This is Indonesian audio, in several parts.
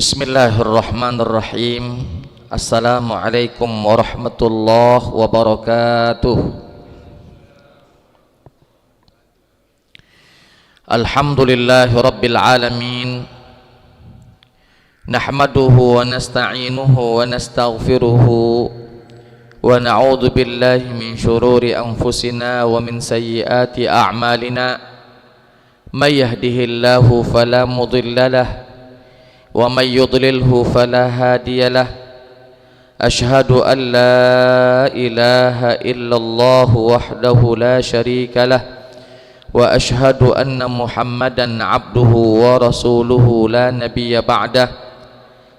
Bismillahirrahmanirrahim. Assalamualaikum warahmatullahi wabarakatuh. Alhamdulillahi rabbil alamin. Nahmaduhu wa nasta'inuhu wa nastaghfiruhu wa na'udzu billahi min shururi anfusina wa min sayyiati a'malina. May yahdihillahu fala mudilla lahu wa may yudlilhu fala hadiya lahu. Ashhadu an la ilaha illallah wahdahu la syarika lah wa ashhadu anna Muhammadan abduhu wa rasuluhu la nabiyya ba'dah.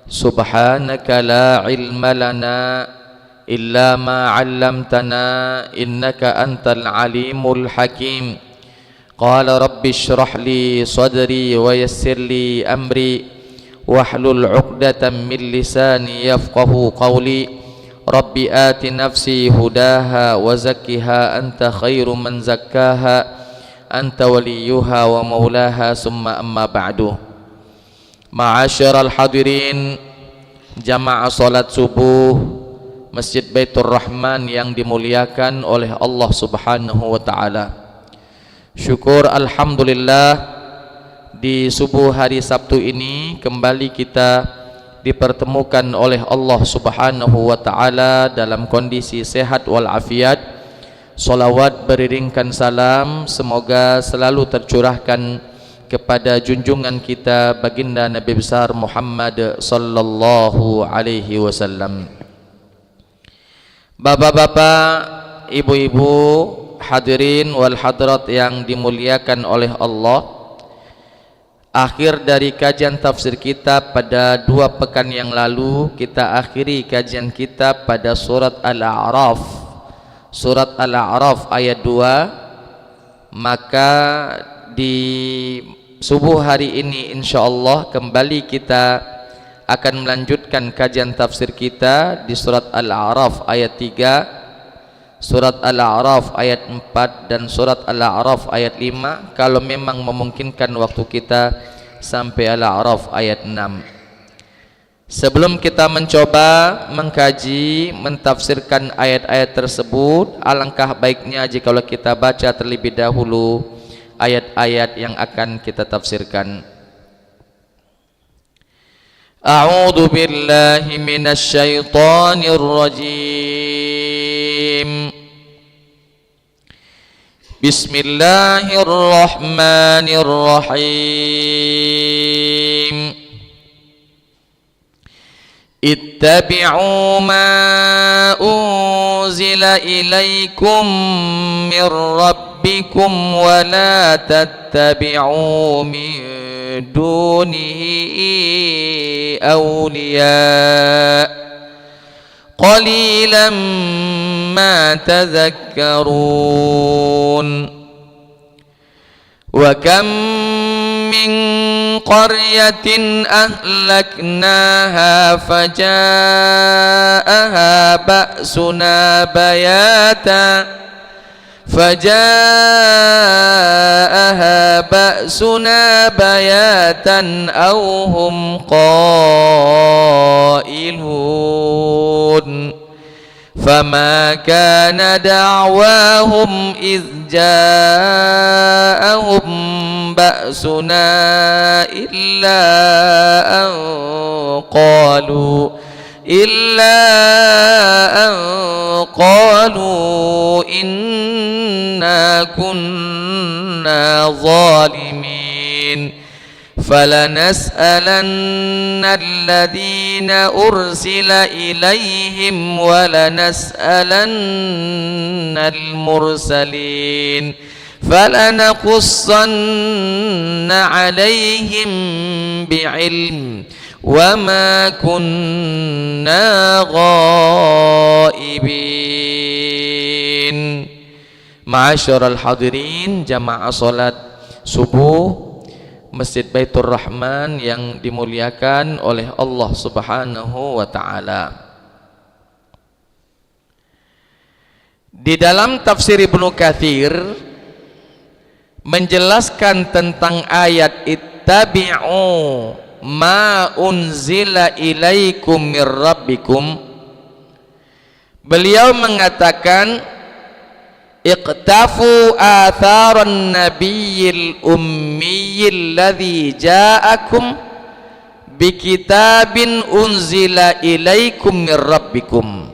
Subhanaka la ilma lana illa ma 'allamtana innaka antal alimul hakim. Qala rabbi shrah li sadri wa yassir li amri wahlul 'uqdatam min lisani yafqahu qawli. Rabbi ati nafsi hudaha wa zakkiha anta khairu man zakkaha anta waliyuha wa maulaha summa amma ba'du. Ma'asyiral hadirin jamaah salat subuh Masjid Baitur Rahman yang dimuliakan oleh Allah Subhanahu wa taala. Syukur alhamdulillah, di subuh hari Sabtu ini kembali kita dipertemukan oleh Allah Subhanahu wa taala dalam kondisi sehat wal afiat. Salawat beriringkan salam semoga selalu tercurahkan kepada junjungan kita baginda Nabi besar Muhammad sallallahu alaihi wasallam. Bapak-bapak, ibu-ibu, hadirin wal hadirat yang dimuliakan oleh Allah, akhir dari kajian tafsir kita pada 2 pekan yang lalu, kita akhiri kajian kita pada surat Al-A'raf. Surat Al-A'raf ayat 2. Maka di subuh hari ini insyaallah kembali kita akan melanjutkan kajian tafsir kita di surat Al-A'raf ayat 3, surat Al-A'raf ayat 4 dan surat Al-A'raf ayat 5, kalau memang memungkinkan waktu kita sampai Al-A'raf ayat 6. Sebelum kita mencoba mengkaji, mentafsirkan ayat-ayat tersebut, alangkah baiknya jikalau kita baca terlebih dahulu ayat-ayat yang akan kita tafsirkan. A'udzu billahi minasy syaithanir rajim. Bismillahirrahmanirrahim. Ittabi'u ma unzila ilaikum min rabbikum wa la tattabi'u min dunihi awliya qalilan ma tadhakkarun. Wa kam min qaryatin ahlaknaha faja'aha ba'suna bayatan aw hum qailun. فما كان دعواهم إذ جاءهم بأسنا إلا أن قالوا إنا كنا ظالمين. فلنسألن الذين أرسل إليهم ولنسألن المرسلين فلنقصن عليهم بعلم وما كنا غائبين. Ma'asyiral hadirin jamaah salat subuh Masjid Baitur Rahman yang dimuliakan oleh Allah Subhanahu wa taala. Di dalam tafsir Ibnu Katsir menjelaskan tentang ayat ittabi'u ma unzila ilaikum mir rabbikum. Beliau mengatakan iqtafu atharan nabiyil ummiyil ladzi ja'akum bikitabin unzila ilaikum mir rabbikum.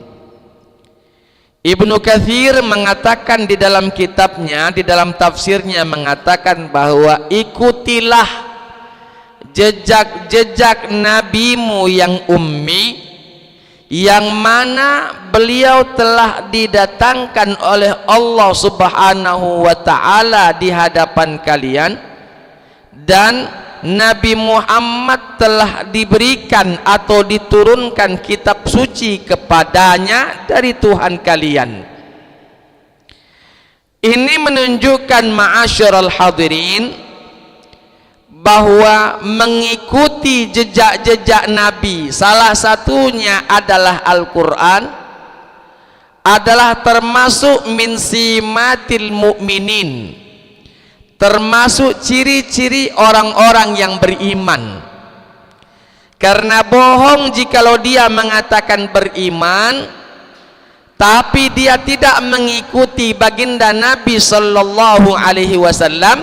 Ibnu Katsir mengatakan di dalam kitabnya, di dalam tafsirnya mengatakan bahwa ikutilah jejak-jejak nabimu yang ummi, yang mana beliau telah didatangkan oleh Allah Subhanahu wa ta'ala di hadapan kalian, dan Nabi Muhammad telah diberikan atau diturunkan kitab suci kepadanya dari Tuhan kalian. Ini menunjukkan ma'asyiral hadirin bahwa mengikuti jejak-jejak Nabi, salah satunya adalah Al-Quran, adalah termasuk min simatil mu'minin, termasuk ciri-ciri orang-orang yang beriman. Karena bohong jikalau dia mengatakan beriman tapi dia tidak mengikuti baginda Nabi sallallahu alaihi wasallam,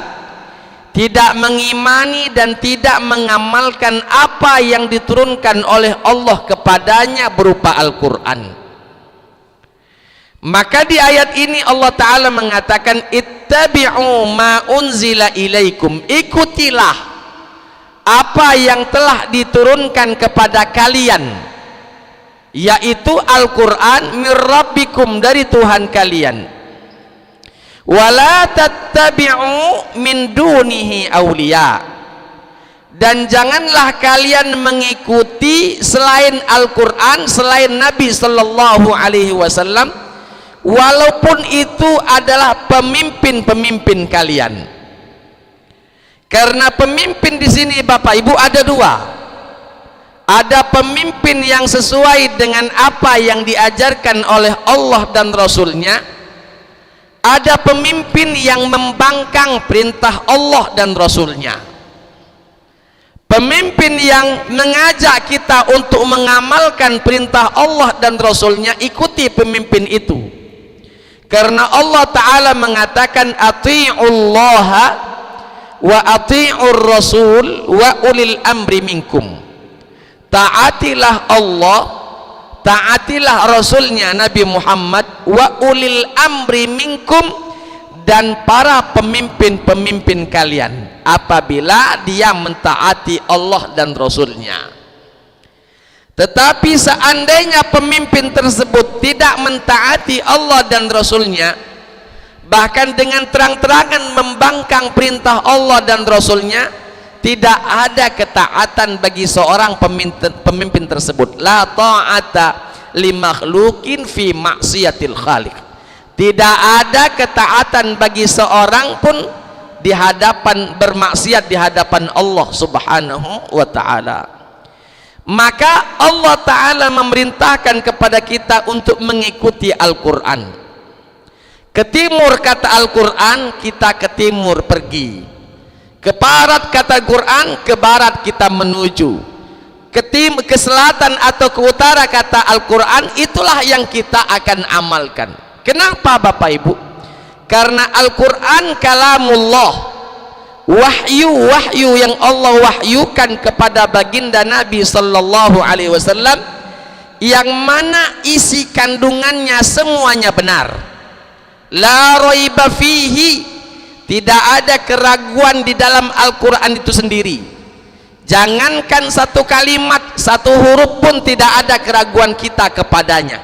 tidak mengimani dan tidak mengamalkan apa yang diturunkan oleh Allah kepadanya berupa Al-Quran. Maka di ayat ini Allah Ta'ala mengatakan ittabi'u ma unzila ilaikum, ikutilah apa yang telah diturunkan kepada kalian, yaitu Al-Quran, mir rabbikum, dari Tuhan kalian. Wala tattabi'u min dunihi awliya, dan janganlah kalian mengikuti selain Al-Quran, selain Nabi sallallahu alaihi wasallam, walaupun itu adalah pemimpin-pemimpin kalian. Karena pemimpin di sini Bapak Ibu ada dua. Ada pemimpin yang sesuai dengan apa yang diajarkan oleh Allah dan Rasulnya. Ada pemimpin yang membangkang perintah Allah dan Rasulnya. Pemimpin yang mengajak kita untuk mengamalkan perintah Allah dan Rasulnya, ikuti pemimpin itu. Karena Allah Ta'ala mengatakan ati'ullaha wa ati'ur rasul wa ulil amri minkum. Taatilah Allah, taatilah Rasulnya Nabi Muhammad, wa ulil amri minkum, dan para pemimpin-pemimpin kalian apabila dia mentaati Allah dan Rasulnya. Tetapi seandainya pemimpin tersebut tidak mentaati Allah dan Rasulnya, bahkan dengan terang-terangan membangkang perintah Allah dan Rasulnya, tidak ada ketaatan bagi seorang pemimpin tersebut. La ta'ata li makhluqin fi maksiatil khaliq. Tidak ada ketaatan bagi seorang pun di hadapan bermaksiat di hadapan Allah Subhanahu wa ta'ala. Maka Allah Ta'ala memerintahkan kepada kita untuk mengikuti Al-Quran. Ke timur kata Al-Quran, kita ke timur pergi. Ke barat kata Al-Quran, ke barat kita menuju. Ke selatan atau ke utara kata Al-Quran, itulah yang kita akan amalkan. Kenapa Bapak Ibu? Karena Al-Quran kalamullah, wahyu yang Allah wahyukan kepada baginda Nabi sallallahu alaihi wasallam, yang mana isi kandungannya semuanya benar. La raiba fihi, tidak ada keraguan di dalam Al-Quran itu sendiri. Jangankan satu kalimat, satu huruf pun tidak ada keraguan kita kepadanya,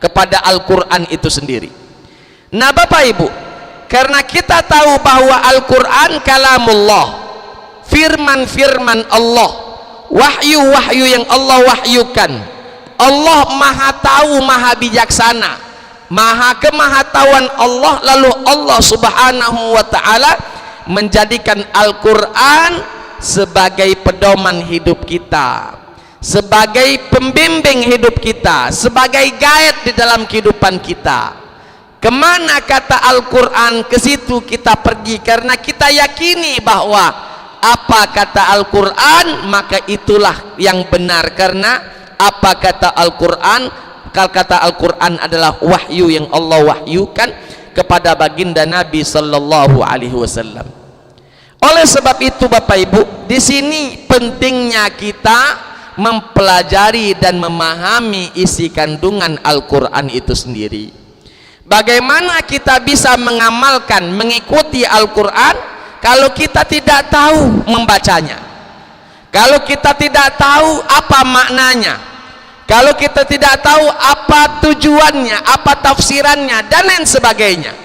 kepada Al-Quran itu sendiri. Nah Bapak Ibu, karena kita tahu bahwa Al-Quran kalamullah, firman-firman Allah, wahyu-wahyu yang Allah wahyukan. Allah maha tahu, maha bijaksana, maha kemahatauan Allah. Lalu Allah Subhanahu wa ta'ala menjadikan Al-Quran sebagai pedoman hidup kita, sebagai pembimbing hidup kita, sebagai guide di dalam kehidupan kita. Kemana kata Al-Quran, ke situ kita pergi, karena kita yakini bahwa apa kata Al-Quran, maka itulah yang benar. Karena apa kata Al-Quran, kata Al-Quran adalah wahyu yang Allah wahyukan kepada baginda Nabi sallallahu alaihi wasallam. Oleh sebab itu Bapak Ibu, di sini pentingnya kita mempelajari dan memahami isi kandungan Al-Quran itu sendiri. Bagaimana kita bisa mengamalkan, mengikuti Al-Quran kalau kita tidak tahu membacanya, kalau kita tidak tahu apa maknanya, kalau kita tidak tahu apa tujuannya, apa tafsirannya, dan lain sebagainya.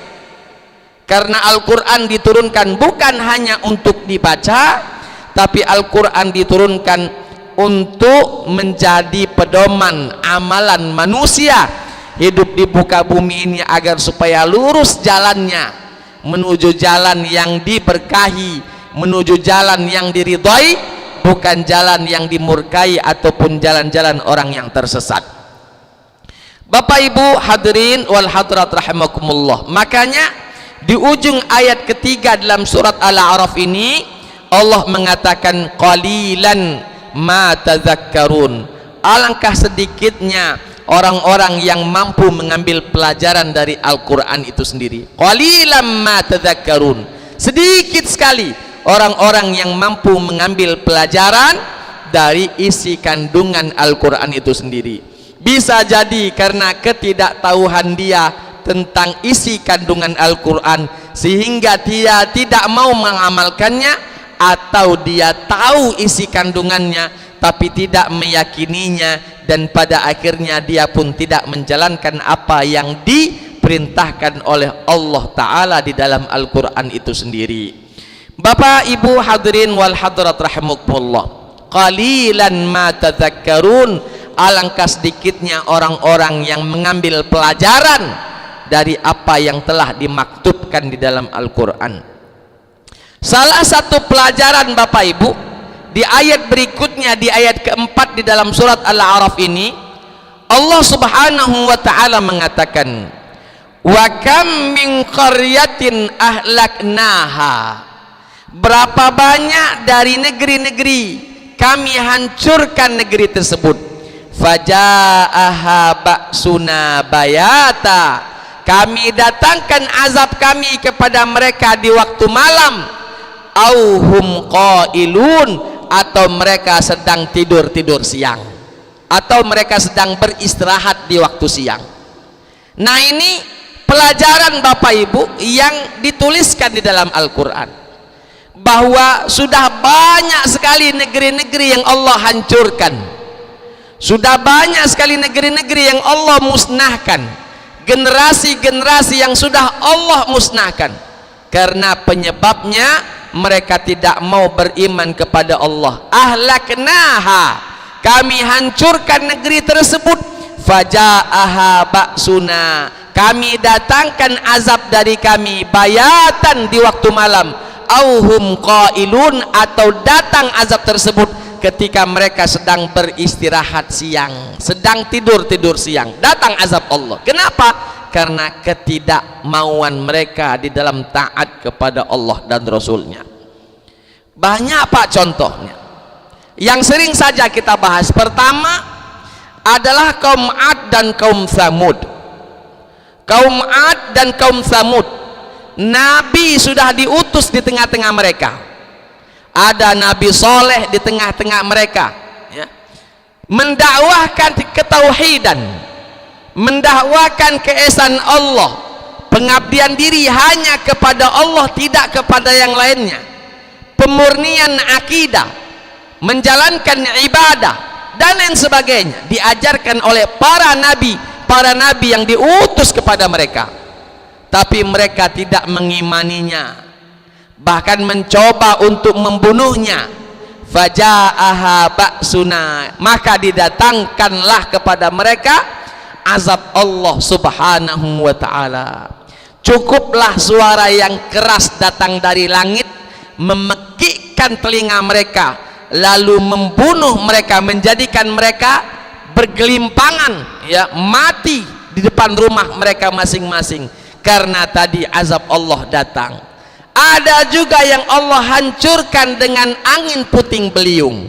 Karena Al-Quran diturunkan bukan hanya untuk dibaca, tapi Al-Quran diturunkan untuk menjadi pedoman amalan manusia hidup di muka bumi ini, agar supaya lurus jalannya menuju jalan yang diberkahi, menuju jalan yang diridhai, bukan jalan yang dimurkai ataupun jalan-jalan orang yang tersesat. Bapak Ibu hadirin wal hadirat rahimakumullah, makanya di ujung ayat ketiga dalam surat Al-A'raf ini Allah mengatakan qalilan ma tadzakkarun, alangkah sedikitnya orang-orang yang mampu mengambil pelajaran dari Al-Quran itu sendiri. Qalilan ma tadzakkarun, sedikit sekali orang-orang yang mampu mengambil pelajaran dari isi kandungan Al-Quran itu sendiri. Bisa jadi karena ketidaktahuan dia tentang isi kandungan Al-Quran, sehingga dia tidak mau mengamalkannya, atau dia tahu isi kandungannya tapi tidak meyakininya, dan pada akhirnya dia pun tidak menjalankan apa yang diperintahkan oleh Allah Ta'ala di dalam Al-Quran itu sendiri. Bapak Ibu hadirin wal hadirat rahimakumullah, qalilan ma tadzakkarun, alangkah sedikitnya orang-orang yang mengambil pelajaran dari apa yang telah dimaktubkan di dalam Al-Quran. Salah satu pelajaran Bapak Ibu di ayat berikutnya, di ayat keempat di dalam surat Al-A'raf ini, Allah Subhanahu wa ta'ala mengatakan, wa kam min qaryatin ahlaknaha, berapa banyak dari negeri-negeri kami hancurkan negeri tersebut, faja'aha ba'suna bayata, kami datangkan azab kami kepada mereka di waktu malam, auhum qailun, atau mereka sedang tidur siang, atau mereka sedang beristirahat di waktu siang. Nah, ini pelajaran Bapak Ibu yang dituliskan di dalam Al-Quran, bahwa sudah banyak sekali negeri-negeri yang Allah hancurkan, sudah banyak sekali negeri-negeri yang Allah musnahkan, generasi-generasi yang sudah Allah musnahkan, karena penyebabnya mereka tidak mau beriman kepada Allah. Ahlaknaha, kami hancurkan negeri tersebut, faja'aha ba'suna, kami datangkan azab dari kami, bayatan, di waktu malam, auhum qailun, atau datang azab tersebut ketika mereka sedang beristirahat siang, sedang tidur siang, datang azab Allah. Kenapa? Karena ketidakmauan mereka di dalam taat kepada Allah dan Rasulnya. Banyak Pak contohnya yang sering saja kita bahas. Pertama adalah kaum Ad dan kaum Tsamud. Kaum Ad dan kaum Tsamud, Nabi sudah diutus di tengah-tengah mereka, ada Nabi Soleh di tengah-tengah mereka, ya, mendakwahkan ketauhidan, mendakwahkan keesaan Allah, pengabdian diri hanya kepada Allah, tidak kepada yang lainnya, pemurnian akidah, menjalankan ibadah dan lain sebagainya, diajarkan oleh para nabi yang diutus kepada mereka. Tapi mereka tidak mengimaninya, bahkan mencoba untuk membunuhnya. Faja'aha ba'suna, maka didatangkanlah kepada mereka azab Allah Subhanahu wa ta'ala. Cukuplah suara yang keras datang dari langit, memekikkan telinga mereka, lalu membunuh mereka, menjadikan mereka bergelimpangan, ya, mati di depan rumah mereka masing-masing, karena tadi azab Allah datang. Ada juga yang Allah hancurkan dengan angin puting beliung,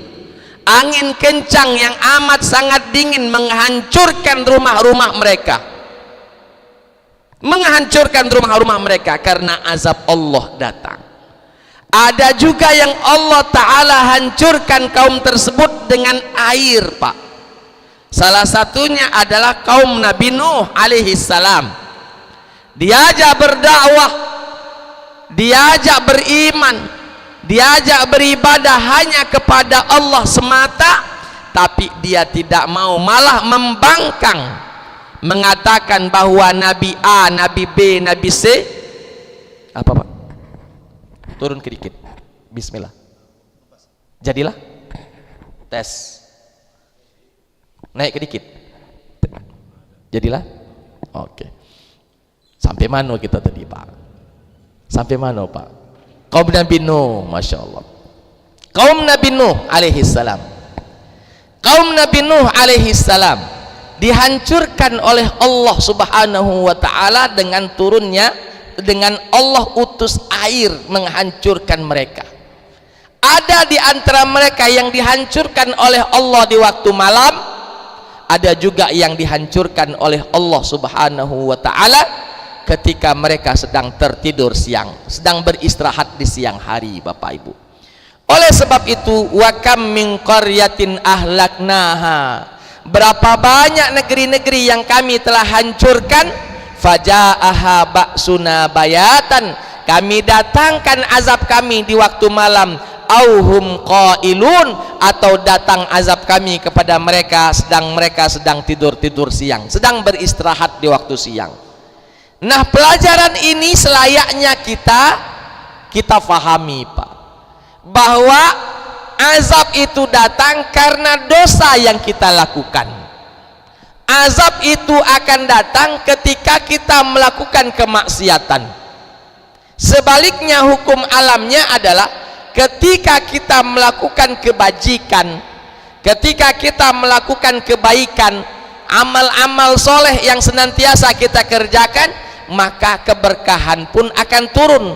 angin kencang yang amat sangat dingin, menghancurkan rumah-rumah mereka, menghancurkan rumah-rumah mereka karena azab Allah datang. Ada juga yang Allah Ta'ala hancurkan kaum tersebut dengan air, Pak. Salah satunya adalah kaum Nabi Nuh alaihi salam. Diajak berdakwah, diajak beriman, diajak beribadah hanya kepada Allah semata, tapi dia tidak mau, malah membangkang, mengatakan bahwa Nabi A, Nabi B, Nabi C, apa Pak? Turun sedikit, bismillah. Jadilah tes, naik sedikit, jadilah. Oke, sampai mana kita tadi Pak? Sampai mana Pak? Kaum Nabi Nuh, Masya Allah. Kaum Nabi Nuh alaihi salam, kaum Nabi Nuh alaihi salam dihancurkan oleh Allah Subhanahu wa ta'ala dengan turunnya, dengan Allah utus air menghancurkan mereka. Ada di antara mereka yang dihancurkan oleh Allah di waktu malam, ada juga yang dihancurkan oleh Allah Subhanahu wa ta'ala ketika mereka sedang tertidur siang, sedang beristirahat di siang hari, Bapak Ibu. Oleh sebab itu, wa kam min qaryatin ahlaknaha, berapa banyak negeri-negeri yang kami telah hancurkan, faja'aha ba'suna bayatan, kami datangkan azab kami di waktu malam, auhum qailun, atau datang azab kami kepada mereka sedang tidur-tidur siang, sedang beristirahat di waktu siang. Nah, pelajaran ini selayaknya kita fahami, Pak, bahwa azab itu datang karena dosa yang kita lakukan. Azab itu akan datang ketika kita melakukan kemaksiatan. Sebaliknya hukum alamnya adalah ketika kita melakukan kebajikan, ketika kita melakukan kebaikan, amal-amal soleh yang senantiasa kita kerjakan, maka keberkahan pun akan turun.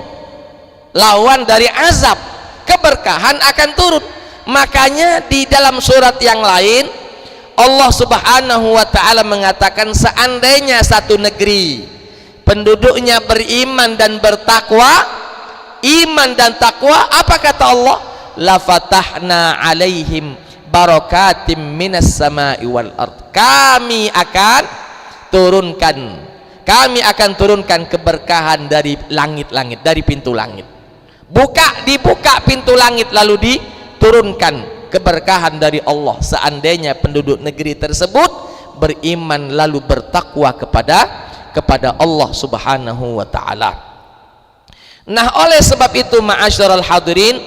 Lawan dari azab, keberkahan akan turun. Makanya di dalam surat yang lain Allah Subhanahu wa ta'ala mengatakan, seandainya satu negeri penduduknya beriman dan bertakwa, iman dan takwa, apa kata Allah? La fatahna alaihim barakatim minas sama'i wal ard, kami akan turunkan keberkahan dari langit-langit, dari pintu langit. Dibuka pintu langit lalu diturunkan keberkahan dari Allah seandainya penduduk negeri tersebut beriman lalu bertakwa kepada Allah Subhanahu wa ta'ala. Nah, oleh sebab itu ma'asyiral hadirin,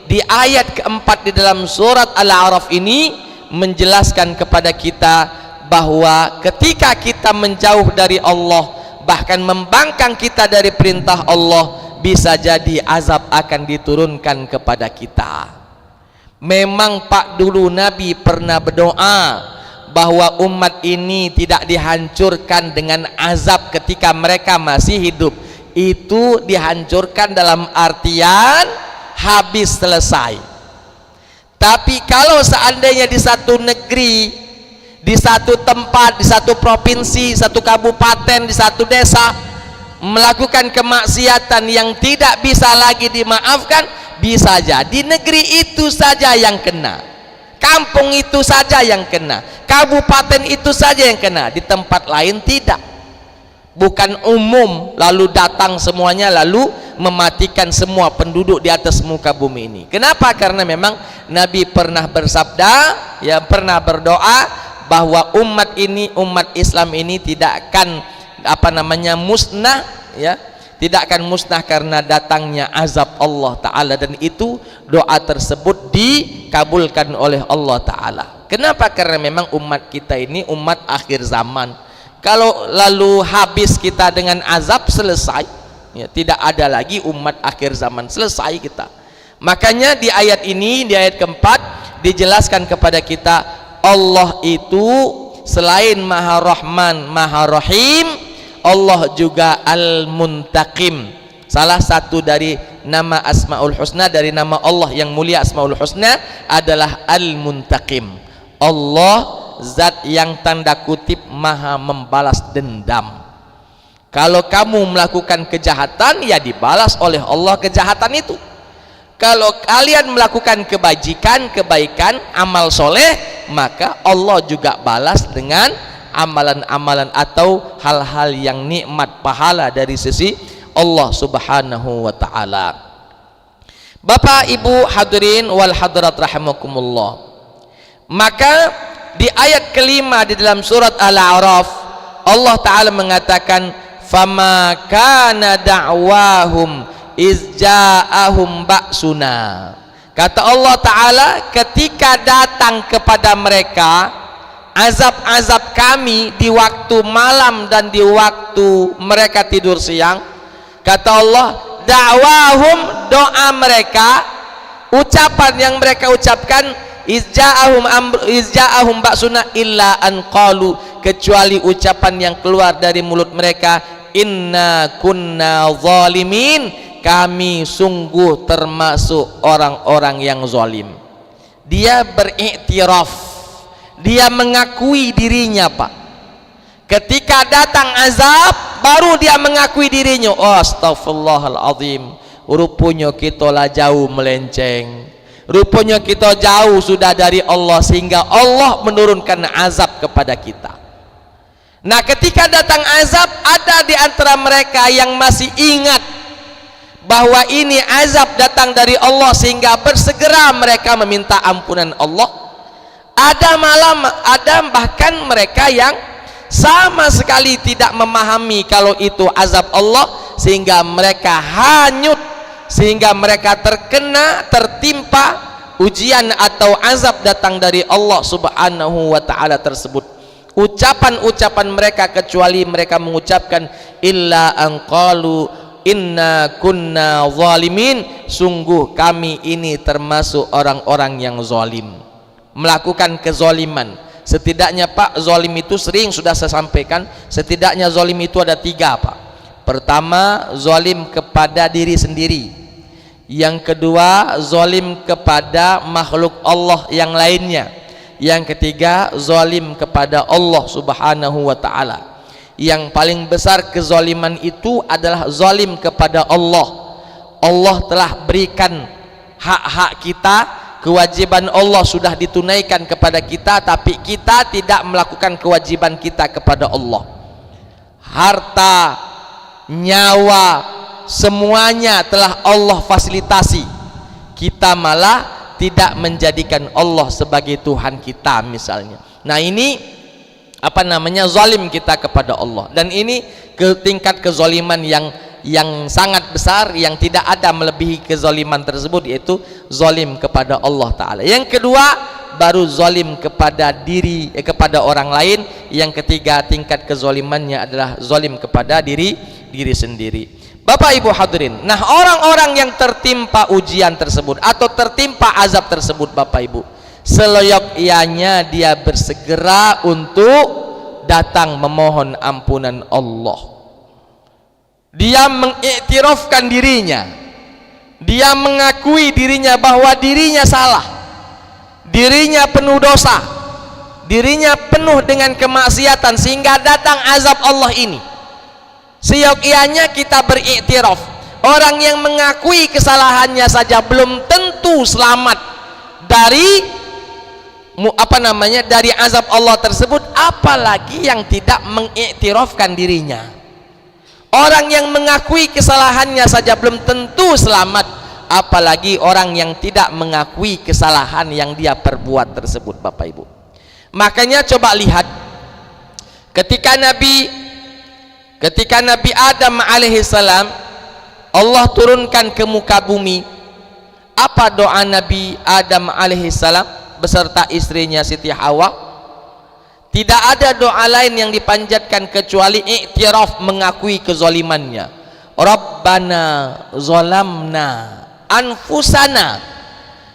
di ayat keempat di dalam surat Al-A'raf ini menjelaskan kepada kita bahwa ketika kita menjauh dari Allah, bahkan membangkang kita dari perintah Allah, bisa jadi azab akan diturunkan kepada kita. Memang Pak, dulu Nabi pernah berdoa bahwa umat ini tidak dihancurkan dengan azab ketika mereka masih hidup. Itu dihancurkan dalam artian habis, selesai. Tapi kalau seandainya di satu negeri, di satu tempat, di satu provinsi, satu kabupaten, di satu desa melakukan kemaksiatan yang tidak bisa lagi dimaafkan, bisa jadi negeri itu saja yang kena, kampung itu saja yang kena, kabupaten itu saja yang kena, di tempat lain tidak. Bukan umum lalu datang semuanya lalu mematikan semua penduduk di atas muka bumi ini. Kenapa? Karena memang Nabi pernah bersabda, ya, pernah berdoa bahwa umat Islam ini tidak akan musnah, ya, tidak akan musnah karena datangnya azab Allah Ta'ala, dan itu doa tersebut dikabulkan oleh Allah Ta'ala. Kenapa? Karena memang umat kita ini umat akhir zaman. Kalau lalu habis kita dengan azab, selesai, ya, tidak ada lagi umat akhir zaman, selesai kita. Makanya di ayat ini, di ayat keempat dijelaskan kepada kita, Allah itu selain Maha Rahman, Maha Rahim, Allah juga Al-Muntaqim. Salah satu dari nama Asmaul Husna, dari nama Allah yang mulia Asmaul Husna adalah Al-Muntaqim. Allah zat yang tanda kutip maha membalas dendam. Kalau kamu melakukan kejahatan, ya dibalas oleh Allah kejahatan itu. Kalau kalian melakukan kebaikan, amal soleh, maka Allah juga balas dengan amalan-amalan atau hal-hal yang nikmat pahala dari sisi Allah subhanahu wa ta'ala. Bapak ibu hadirin wal hadirat rahimakumullah, maka di ayat kelima di dalam surat Al-A'raf Allah ta'ala mengatakan fama kana da'wahum izja'ahum ba'suna. Kata Allah ta'ala, ketika datang kepada mereka azab-azab kami di waktu malam dan di waktu mereka tidur siang, kata Allah, da'wahum, doa mereka, ucapan yang mereka ucapkan, izja'ahum ba'suna illa an qalu, kecuali ucapan yang keluar dari mulut mereka, inna kunna zalimin, kami sungguh termasuk orang-orang yang zalim. Dia beriktiraf, dia mengakui dirinya, Pak. Ketika datang azab baru dia mengakui dirinya, oh astagfirullahaladzim, rupanya kita lah jauh melenceng, rupanya kita jauh sudah dari Allah sehingga Allah menurunkan azab kepada kita. Nah, ketika datang azab, ada di antara mereka yang masih ingat bahwa ini azab datang dari Allah sehingga bersegera mereka meminta ampunan Allah. Ada bahkan mereka yang sama sekali tidak memahami kalau itu azab Allah, sehingga mereka hanyut, sehingga mereka tertimpa ujian atau azab datang dari Allah subhanahu wa ta'ala tersebut. Ucapan-ucapan mereka, kecuali mereka mengucapkan illa an qalu inna kunna zalimin, sungguh kami ini termasuk orang-orang yang zalim, melakukan kezaliman. Setidaknya Pak, zalim itu sering sudah saya sampaikan, setidaknya zalim itu ada 3 Pak. Pertama, zalim kepada diri sendiri. Yang kedua, zalim kepada makhluk Allah yang lainnya. Yang ketiga, zalim kepada Allah subhanahu wa ta'ala. Yang paling besar kezaliman itu adalah zalim kepada Allah. Allah telah berikan hak-hak kita, kewajiban Allah sudah ditunaikan kepada kita, tapi kita tidak melakukan kewajiban kita kepada Allah. Harta, nyawa, semuanya telah Allah fasilitasi, kita malah tidak menjadikan Allah sebagai Tuhan kita misalnya. Nah, ini zalim kita kepada Allah, dan ini ke tingkat kezaliman yang sangat besar, yang tidak ada melebihi kezaliman tersebut, yaitu zalim kepada Allah Ta'ala. Yang kedua baru zalim kepada kepada orang lain. Yang ketiga tingkat kezalimannya adalah zalim kepada diri sendiri. Bapak ibu hadirin, nah orang-orang yang tertimpa ujian tersebut atau tertimpa azab tersebut, Bapak ibu, seyogyanya dia bersegera untuk datang memohon ampunan Allah. Dia mengiktirafkan dirinya, dia mengakui dirinya bahwa dirinya salah, dirinya penuh dosa, dirinya penuh dengan kemaksiatan, sehingga datang azab Allah ini. Seyogyanya kita beriktiraf. Orang yang mengakui kesalahannya saja belum tentu selamat dari dari azab Allah tersebut, apalagi yang tidak mengiktirafkan dirinya. Orang yang mengakui kesalahannya saja belum tentu selamat, apalagi orang yang tidak mengakui kesalahan yang dia perbuat tersebut, Bapak Ibu. Makanya coba lihat ketika Nabi Adam alaihissalam Allah turunkan ke muka bumi, apa doa Nabi Adam alaihissalam beserta istrinya Siti Hawa? Tidak ada doa lain yang dipanjatkan kecuali iktiraf, mengakui kezalimannya. Rabbana zalamna anfusana,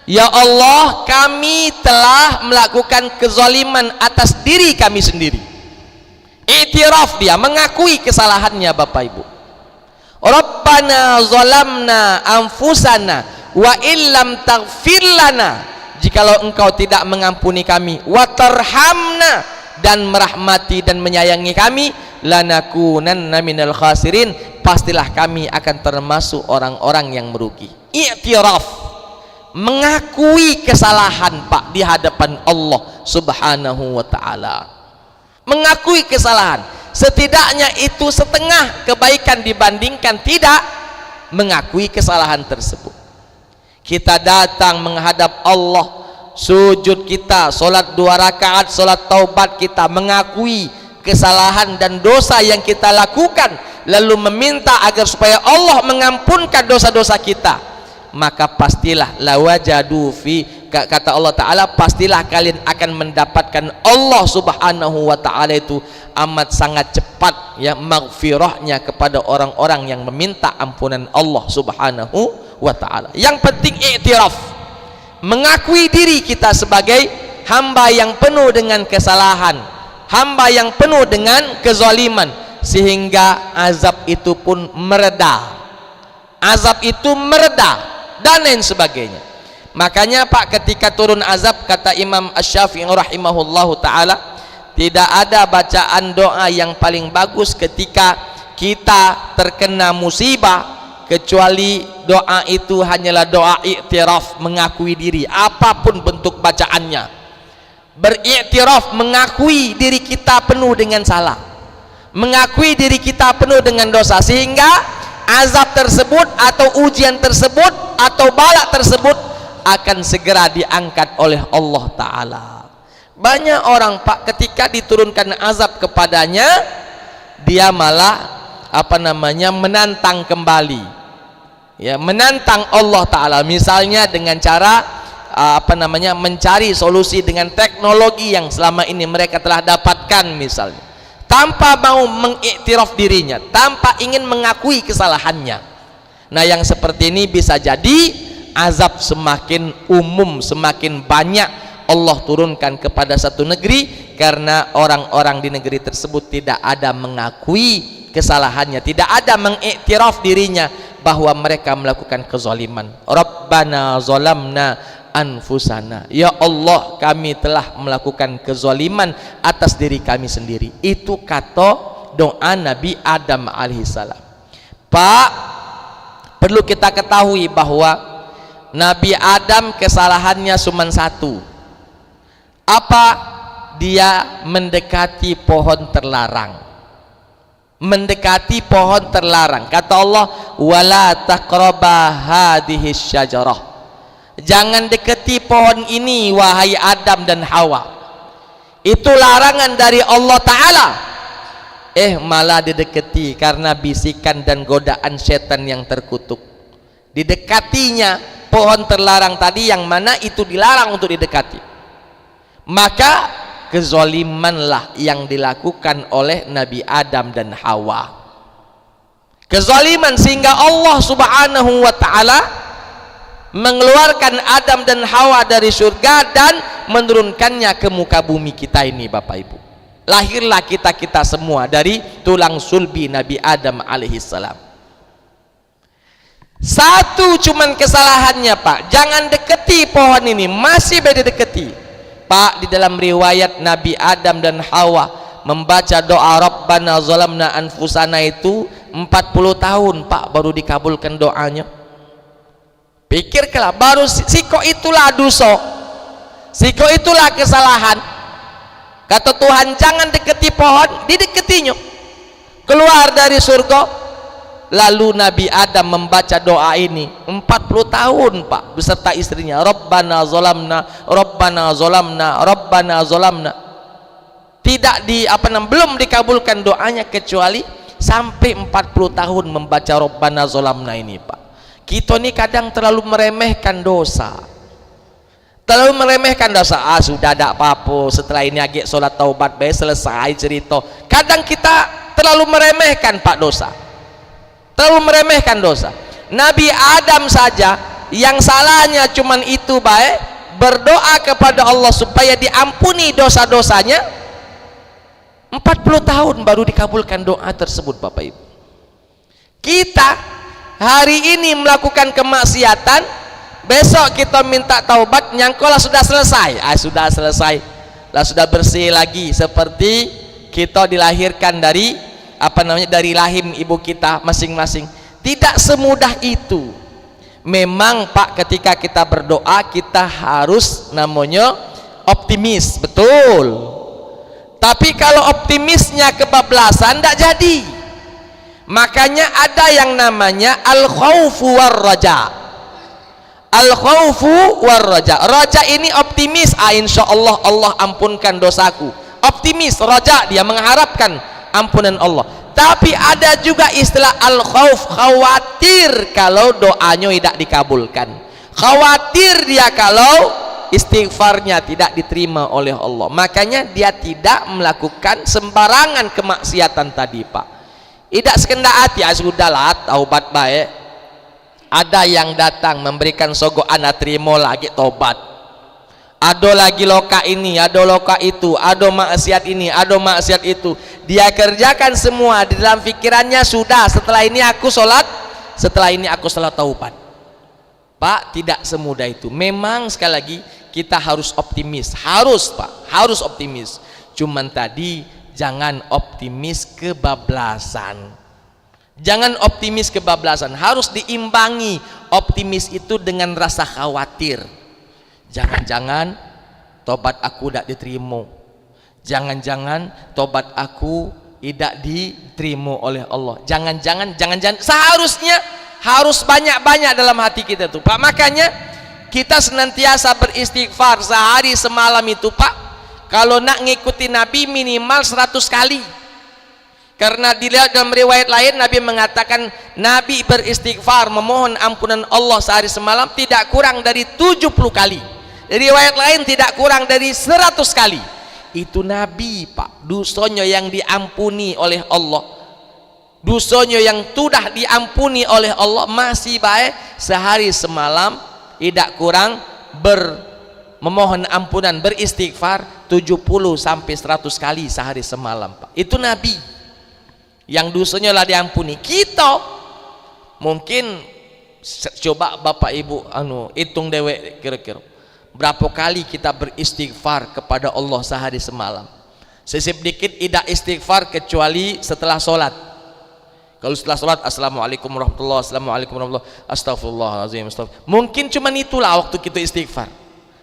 ya Allah, kami telah melakukan kezaliman atas diri kami sendiri. Iktiraf, dia mengakui kesalahannya, Bapak Ibu. Rabbana zalamna anfusana wa illam taghfir lana, jikalau engkau tidak mengampuni kami, wa tarhamna, dan merahmati dan menyayangi kami, lanakunanna minal khasirin, pastilah kami akan termasuk orang-orang yang merugi. I'tiraf, mengakui kesalahan Pak di hadapan Allah Subhanahu wa ta'ala. Mengakui kesalahan, setidaknya itu setengah kebaikan dibandingkan tidak mengakui kesalahan tersebut. Kita datang menghadap Allah, sujud kita, solat 2 rakaat, solat taubat kita, mengakui kesalahan dan dosa yang kita lakukan, lalu meminta agar supaya Allah mengampunkan dosa-dosa kita, maka pastilah lawajadu fi, kata Allah Ta'ala, pastilah kalian akan mendapatkan Allah Subhanahu wa Ta'ala itu amat sangat cepat ya maghfirahnya kepada orang-orang yang meminta ampunan Allah Subhanahu wa Ta'ala. Yang penting i'tiraf, mengakui diri kita sebagai hamba yang penuh dengan kesalahan, hamba yang penuh dengan kezaliman, sehingga azab itu pun mereda, azab itu mereda dan lain sebagainya. Makanya Pak, ketika turun azab, kata Imam Asy-Syafi'i rahimahullahu ta'ala, tidak ada bacaan doa yang paling bagus ketika kita terkena musibah kecuali doa itu hanyalah doa i'tiraf, mengakui diri apapun bentuk bacaannya. Beriktiraf, mengakui diri kita penuh dengan salah, mengakui diri kita penuh dengan dosa, sehingga azab tersebut atau ujian tersebut atau bala tersebut akan segera diangkat oleh Allah Ta'ala. Banyak orang Pak, ketika diturunkan azab kepadanya, dia malah menantang kembali, ya, menantang Allah Ta'ala, misalnya dengan cara mencari solusi dengan teknologi yang selama ini mereka telah dapatkan misalnya, tanpa mau mengiktiraf dirinya, tanpa ingin mengakui kesalahannya. Nah, yang seperti ini bisa jadi azab semakin umum, semakin banyak Allah turunkan kepada satu negeri, karena orang-orang di negeri tersebut tidak ada mengakui kesalahannya, tidak ada mengiktiraf dirinya bahwa mereka melakukan kezaliman. Rabbana zalamna anfusana, ya Allah, kami telah melakukan kezaliman atas diri kami sendiri. Itu kata doa Nabi Adam alaihissalam. Pak, perlu kita ketahui bahwa Nabi Adam kesalahannya cuma satu. Apa? Dia mendekati pohon terlarang. Mendekati pohon terlarang. Kata Allah, wala taqraba hadhihi syajarah, jangan dekati pohon ini wahai Adam dan Hawa. Itu larangan dari Allah Ta'ala. Malah didekati karena bisikan dan godaan setan yang terkutuk. Didekatinya pohon terlarang tadi, yang mana itu dilarang untuk didekati. Maka kezalimanlah yang dilakukan oleh Nabi Adam dan Hawa. Kezaliman sehingga Allah Subhanahu wa Ta'ala mengeluarkan Adam dan Hawa dari surga dan menurunkannya ke muka bumi kita ini, Bapak Ibu. Lahirlah kita semua dari tulang sulbi Nabi Adam alaihissalam. Satu cuman kesalahannya Pak, jangan deketi pohon ini, masih beda deketi Pak. Di dalam riwayat Nabi Adam dan Hawa membaca doa Rabbana zalamna anfusana itu 40 tahun Pak baru dikabulkan doanya. Pikirkanlah, baru siko itulah dosa, siko itulah kesalahan. Kata Tuhan, jangan deketi pohon, dideketinya, keluar dari surga. Lalu Nabi Adam membaca doa ini 40 tahun Pak beserta istrinya, Rabbana zalamna, Rabbana zalamna, Rabbana zalamna. Tidak belum dikabulkan doanya kecuali sampai 40 tahun membaca Rabbana zalamna ini Pak. Kita ini kadang terlalu meremehkan dosa, terlalu meremehkan dosa. Sudah ada apa-apa, setelah ini agak sholat taubat selesai cerita. Kadang kita terlalu meremehkan Pak dosa, terlalu meremehkan dosa. Nabi Adam saja yang salahnya cuman itu baik, berdoa kepada Allah supaya diampuni dosa-dosanya, 40 tahun baru dikabulkan doa tersebut Bapak Ibu. Kita hari ini melakukan kemaksiatan, besok kita minta taubat, nyangkolah sudah selesai. Sudah selesai lah, sudah bersih lagi, seperti kita dilahirkan dari dari rahim ibu kita masing-masing. Tidak semudah itu. Memang Pak, ketika kita berdoa kita harus namanya optimis, betul. Tapi kalau optimisnya kebablasan tidak jadi. Makanya ada yang namanya al-khawfu war-raja. Al-khawfu war-raja. Raja ini optimis, insya Allah Allah ampunkan dosaku. Optimis, raja, dia mengharapkan ampunan Allah. Tapi ada juga istilah al-khawf, khawatir kalau doanya tidak dikabulkan. Khawatir dia kalau istighfarnya tidak diterima oleh Allah. Makanya dia tidak melakukan sembarangan kemaksiatan tadi, Pak. Tidak sekendak hati, sudahlah taubat baik. Ada yang datang memberikan sogokan, terima lagi taubat. Ada lagi loka ini, ada loka itu, ada maksiat ini, ada maksiat itu. Dia kerjakan semua di dalam pikirannya, sudah setelah ini aku sholat, setelah ini aku sholat taubat. Pak, tidak semudah itu. Memang sekali lagi kita harus optimis, harus Pak, harus optimis. Cuman tadi jangan optimis kebablasan. Jangan optimis kebablasan, harus diimbangi optimis itu dengan rasa khawatir. Jangan-jangan tobat aku tidak diterima, jangan-jangan tobat aku tidak diterima oleh Allah, jangan-jangan seharusnya harus banyak-banyak dalam hati kita tuh, Pak. Makanya kita senantiasa beristighfar sehari semalam itu, Pak. Kalau nak ngikuti Nabi minimal 100 kali. Karena dilihat dalam riwayat lain Nabi mengatakan Nabi beristighfar memohon ampunan Allah sehari semalam tidak kurang dari 70 kali. Riwayat lain tidak kurang dari 100 kali. Itu Nabi, Pak. Dosanya yang diampuni oleh Allah, dosanya yang sudah diampuni oleh Allah masih baik sehari semalam tidak kurang memohon ampunan, beristighfar 70 sampai 100 kali sehari semalam, Pak. Itu Nabi yang dosanya lah diampuni. Kita mungkin coba Bapak Ibu hitung dewek kira-kira berapa kali kita beristighfar kepada Allah sehari semalam. Sesip dikit tidak istighfar kecuali setelah sholat. Kalau setelah sholat assalamualaikum warahmatullahi, assalamualaikum warahmatullahi, astagfirullahaladzim, mungkin cuman itulah waktu kita istighfar.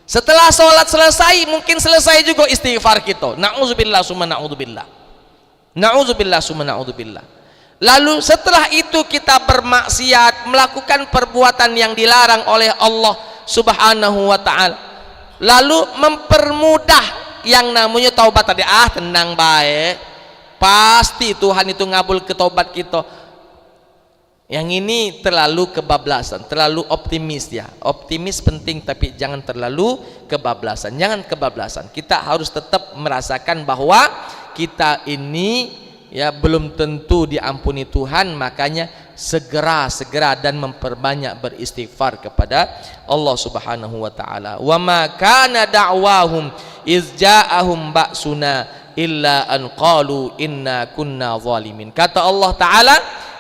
Setelah sholat selesai mungkin selesai juga istighfar kita. Na'udzubillah summa na'udzubillah, na'udzubillah summa na'udzubillah. Lalu setelah itu kita bermaksiat, melakukan perbuatan yang dilarang oleh Allah Subhanahu wa ta'ala, lalu mempermudah yang namanya taubat tadi. Tenang baik, pasti Tuhan itu ngabul ke taubat kita. Yang ini terlalu kebablasan, terlalu optimis ya. Optimis penting tapi jangan terlalu kebablasan. Jangan kebablasan. Kita harus tetap merasakan bahwa kita ini ya belum tentu diampuni Tuhan. Makanya segera dan memperbanyak beristighfar kepada Allah Subhanahu wa taala. Wa ma kana da'wahum iz ja'ahum ba'suna illa an qalu inna kunna zalimin. Kata Allah taala,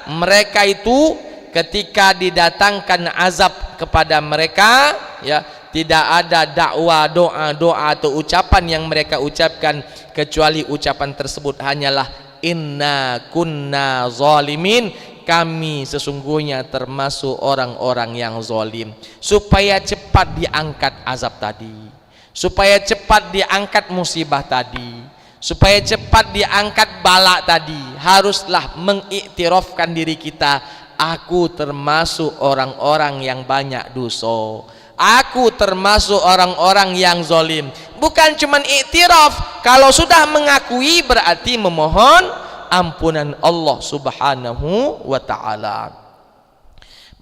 mereka itu ketika didatangkan azab kepada mereka ya, tidak ada dakwah, doa atau ucapan yang mereka ucapkan kecuali ucapan tersebut hanyalah inna kunna zalimin, kami sesungguhnya termasuk orang-orang yang zalim. Supaya cepat diangkat azab tadi, supaya cepat diangkat musibah tadi, supaya cepat diangkat bala tadi, haruslah mengiktirafkan diri kita, aku termasuk orang-orang yang banyak dosa, aku termasuk orang-orang yang zalim. Bukan cuman iktiraf, kalau sudah mengakui berarti memohon ampunan Allah Subhanahu wa ta'ala.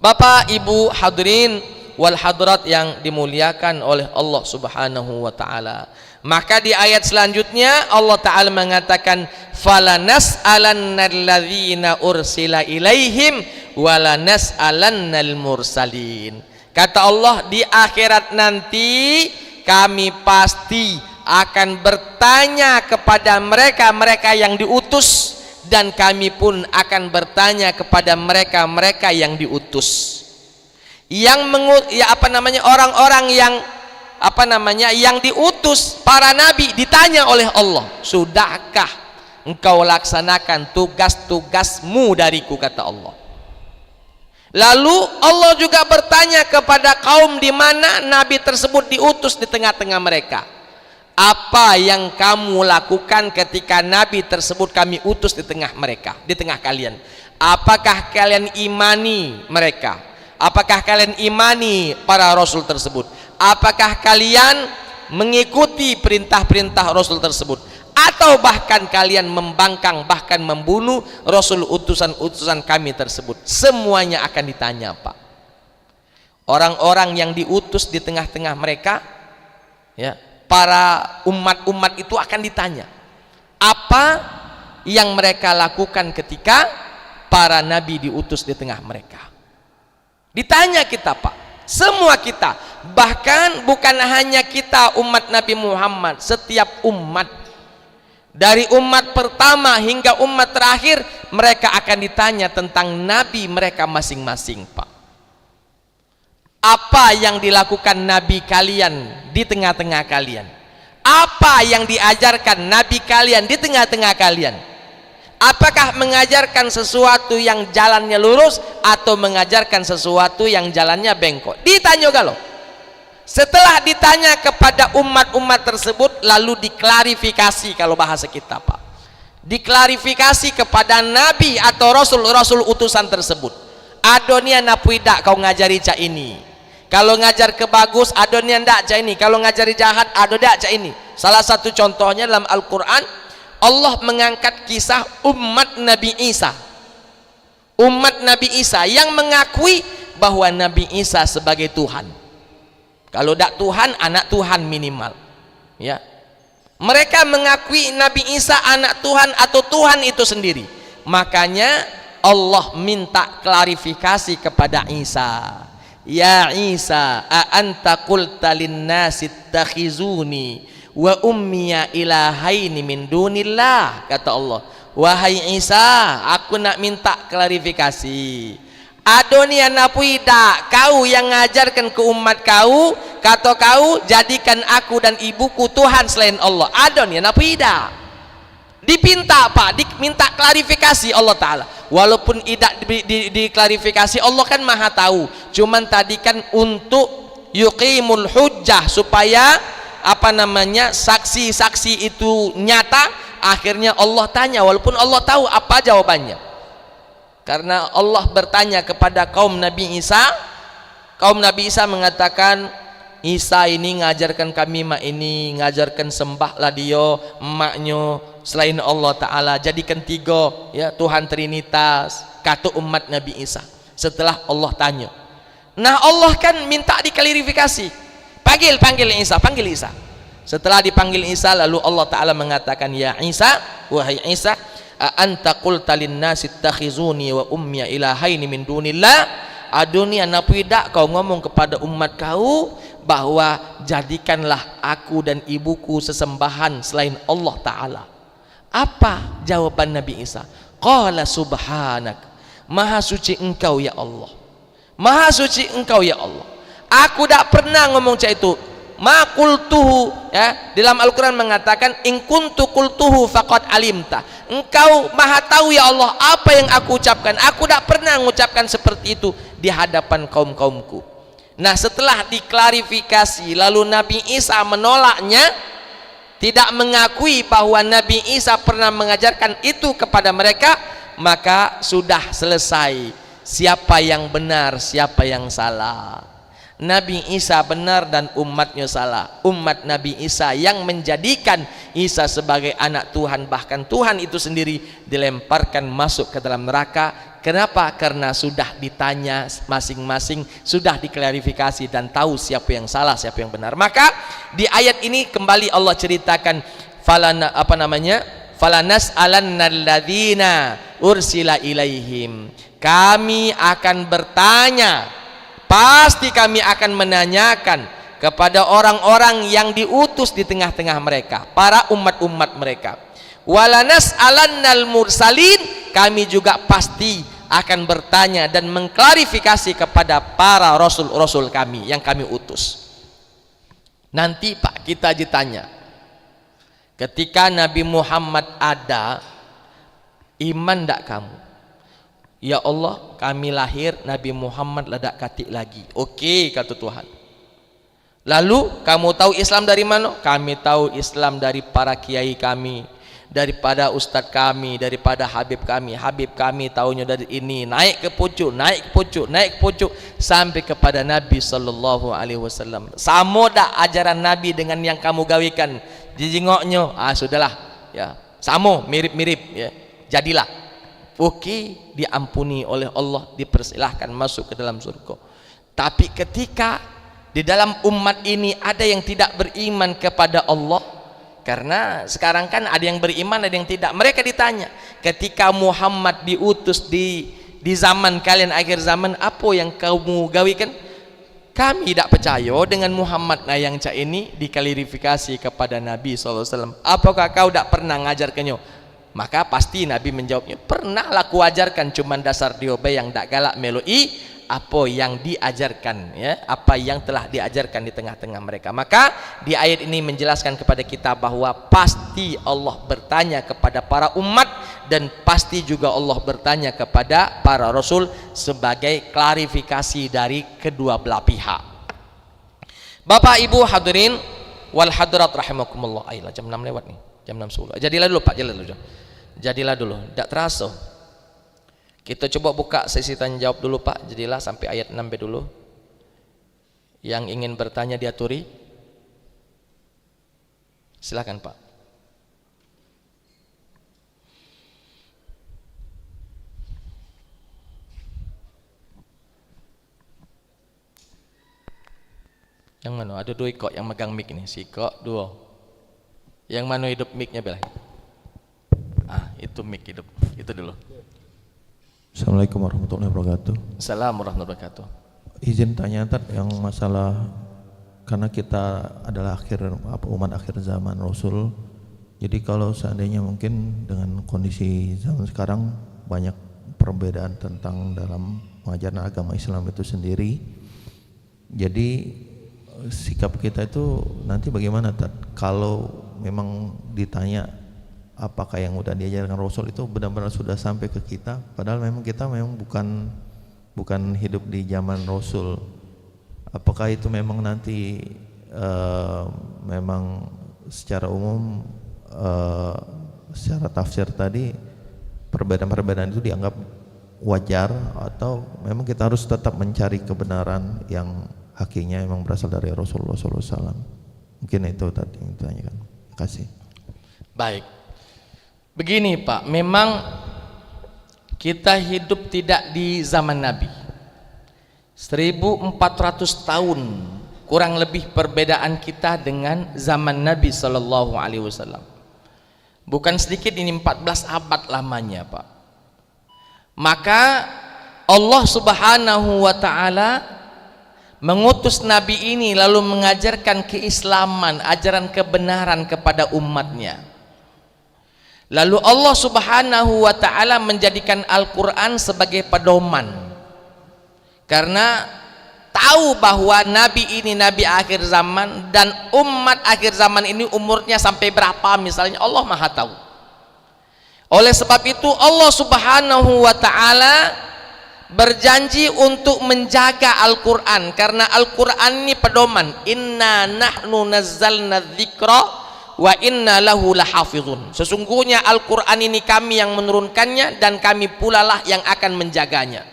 Bapak Ibu hadirin wal hadirat yang dimuliakan oleh Allah Subhanahu wa ta'ala, maka di ayat selanjutnya Allah Ta'ala mengatakan falanas'alannalladzina ursila ilaihim walanas'alannal mursalin. Kata Allah, di akhirat nanti kami pasti akan bertanya kepada mereka yang diutus dan kami pun akan bertanya kepada mereka-mereka yang diutus. Orang-orang yang diutus, para nabi, ditanya oleh Allah, sudahkah engkau laksanakan tugas-tugasmu dariku, kata Allah. Lalu Allah juga bertanya kepada kaum di mana nabi tersebut diutus di tengah-tengah mereka, apa yang kamu lakukan ketika nabi tersebut kami utus di tengah mereka, di tengah kalian? Apakah kalian imani mereka? Apakah kalian imani para rasul tersebut? Apakah kalian mengikuti perintah-perintah rasul tersebut? Atau bahkan kalian membangkang, bahkan membunuh rasul utusan-utusan kami tersebut? Semuanya akan ditanya, Pak. Orang-orang yang diutus di tengah-tengah mereka, ya, para umat-umat itu akan ditanya apa yang mereka lakukan ketika para nabi diutus di tengah mereka. Ditanya kita, Pak, semua kita, bahkan bukan hanya kita umat Nabi Muhammad, setiap umat, dari umat pertama hingga umat terakhir, mereka akan ditanya tentang nabi mereka masing-masing, Pak. Apa yang dilakukan nabi kalian di tengah-tengah kalian? Apa yang diajarkan nabi kalian di tengah-tengah kalian? Apakah mengajarkan sesuatu yang jalannya lurus atau mengajarkan sesuatu yang jalannya bengkok? Ditanya kalau setelah ditanya kepada umat-umat tersebut, lalu diklarifikasi, kalau bahasa kita, Pak, diklarifikasi kepada nabi atau rasul utusan tersebut. Adonia napuida kau ngajari cak ini, kalau ngajar ke bagus adonia ndak cak ini, kalau ngajari jahat adonia cak ini. Salah satu contohnya dalam Al-Quran, Allah mengangkat kisah umat Nabi Isa, umat Nabi Isa yang mengakui bahwa Nabi Isa sebagai Tuhan. Kalau tidak Tuhan, anak Tuhan minimal, ya. Mereka mengakui Nabi Isa anak Tuhan atau Tuhan itu sendiri. Makanya Allah minta klarifikasi kepada Isa. Ya Isa, a anta qulta linnasi ittakhizuni wa ummiya ilahaini min dunillah, kata Allah. Wahai Isa, aku nak minta klarifikasi. Adonia napuida, kau yang ngajarkan ke umat kau, kata kau jadikan aku dan ibuku Tuhan selain Allah. Adonia napuida, dipinta, Pak, diminta klarifikasi Allah Ta'ala. Walaupun tidak diklarifikasi, Allah kan maha tahu, cuman tadi kan untuk yuqimul hujjah, supaya saksi-saksi itu nyata. Akhirnya Allah tanya, walaupun Allah tahu apa jawabannya. Karena Allah bertanya kepada kaum Nabi Isa, kaum Nabi Isa mengatakan, Isa ini ngajarkan kami mak ini, ngajarkan sembahlah dia emaknya selain Allah Ta'ala, jadikan tiga, ya, Tuhan Trinitas, kata umat Nabi Isa. Setelah Allah tanya, nah Allah kan minta diklarifikasi, panggil Isa, panggil Isa. Setelah dipanggil Isa, lalu Allah Ta'ala mengatakan, ya Isa, wahai Isa, anta qulta linnasi ittakhizuni wa ummiya ilahaini min dunillah. Adunia napuida, kau ngomong kepada umat kau bahwa jadikanlah aku dan ibuku sesembahan selain Allah Ta'ala. Apa jawaban Nabi Isa? Qala subhanak, maha suci engkau ya Allah, maha suci engkau ya Allah, aku tak pernah ngomong cak itu. Ma qultuhu, ya, dalam Al-Quran mengatakan in kuntu qultuhu faqad alimta, engkau maha tahu ya Allah apa yang aku ucapkan, aku tak pernah mengucapkan seperti itu di hadapan kaum-kaumku. Nah, setelah diklarifikasi, lalu Nabi Isa menolaknya, tidak mengakui bahwa Nabi Isa pernah mengajarkan itu kepada mereka, maka sudah selesai siapa yang benar, siapa yang salah. Nabi Isa benar dan umatnya salah. Umat Nabi Isa yang menjadikan Isa sebagai anak Tuhan, bahkan Tuhan itu sendiri dilemparkan masuk ke dalam neraka. Kenapa? Karena sudah ditanya masing-masing, sudah diklarifikasi dan tahu siapa yang salah, siapa yang benar. Maka di ayat ini kembali Allah ceritakan, falanas alannalladzina ursila ilaihim, kami akan bertanya, pasti kami akan menanyakan kepada orang-orang yang diutus di tengah-tengah mereka, para umat-umat mereka. Walanas alannal mursalin, kami juga pasti akan bertanya dan mengklarifikasi kepada para rasul-rasul kami yang kami utus. Nanti Pak, kita ditanya, ketika Nabi Muhammad ada, iman tak kamu? Ya Allah, kami lahir Nabi Muhammad ledak katik lagi. Okey, kata Tuhan. Lalu kamu tahu Islam dari mana? Kami tahu Islam dari para kiai kami, daripada ustadz kami, daripada habib kami. Habib kami tahunya dari ini, naik ke pucuk, naik ke pucuk, naik ke pucuk, sampai kepada Nabi SAW. Sama tak ajaran Nabi dengan yang kamu gawikan? Jijingoknya, sudahlah, ya, sama, mirip-mirip, ya, jadilah. Okey, diampuni oleh Allah, dipersilahkan masuk ke dalam surga. Tapi ketika di dalam umat ini ada yang tidak beriman kepada Allah, karena sekarang kan ada yang beriman, ada yang tidak. Mereka ditanya, ketika Muhammad diutus di zaman kalian akhir zaman, apa yang kamu gawikan? Kami tidak percaya dengan Muhammad. Nah, yang cak ini diklarifikasi kepada Nabi SAW. Apakah kau tidak pernah ngajarkannya? Maka pasti Nabi menjawabnya, pernah lah ku ajarkan, cuman dasar diobai yang tak galak meloi apa yang diajarkan, ya, apa yang telah diajarkan di tengah-tengah mereka. Maka di ayat ini menjelaskan kepada kita bahwa pasti Allah bertanya kepada para umat, dan pasti juga Allah bertanya kepada para rasul sebagai klarifikasi dari kedua belah pihak. Bapak Ibu hadirin wal hadirat rahimakumullah. Ayolah, jam 6 lewat nih, jam 6.10. Jadilah dulu Pak, jadilah dulu, tidak terasa. Kita coba buka sesi tanya jawab dulu Pak. Jadilah sampai ayat 6b dulu. Yang ingin bertanya diaturi. Silakan Pak. Yang mana? Ada dua kok yang megang mic ini. Si kok dua. Yang mana hidup mic-nya Bel? Itu mic hidup. Itu dulu. Assalamualaikum warahmatullahi wabarakatuh. Assalamualaikum warahmatullahi wabarakatuh. Izin tanya Tat, yang masalah karena kita adalah umat akhir zaman Rasul. Jadi kalau seandainya mungkin dengan kondisi zaman sekarang banyak perbedaan tentang dalam pengajaran agama Islam itu sendiri. Jadi sikap kita itu nanti bagaimana Tat? Kalau memang ditanya apakah yang udah diajarkan Rasul itu benar-benar sudah sampai ke kita, padahal memang kita memang bukan hidup di zaman Rasul. Apakah itu memang nanti memang secara umum secara tafsir tadi perbedaan-perbedaan itu dianggap wajar, atau memang kita harus tetap mencari kebenaran yang hakikatnya memang berasal dari Rasulullah SAW? Mungkin itu tadi yang ditanyakan. Terima kasih. Baik. Begini Pak, memang kita hidup tidak di zaman Nabi. 1400 tahun kurang lebih perbedaan kita dengan zaman Nabi SAW. Bukan sedikit, ini 14 abad lamanya Pak. Maka Allah Subhanahu wa ta'ala mengutus Nabi ini lalu mengajarkan keislaman, ajaran kebenaran kepada umatnya. Lalu Allah Subhanahu wa ta'ala menjadikan Al-Quran sebagai pedoman, karena tahu bahwa Nabi ini Nabi akhir zaman, dan umat akhir zaman ini umurnya sampai berapa misalnya Allah Maha tahu. Oleh sebab itu Allah Subhanahu wa ta'ala berjanji untuk menjaga Al-Quran, karena Al-Quran ini pedoman. Inna nahnu nazzalna dzikra wa inna lahu lahafizun. Sesungguhnya Al-Quran ini kami yang menurunkannya, dan kami pula lah yang akan menjaganya.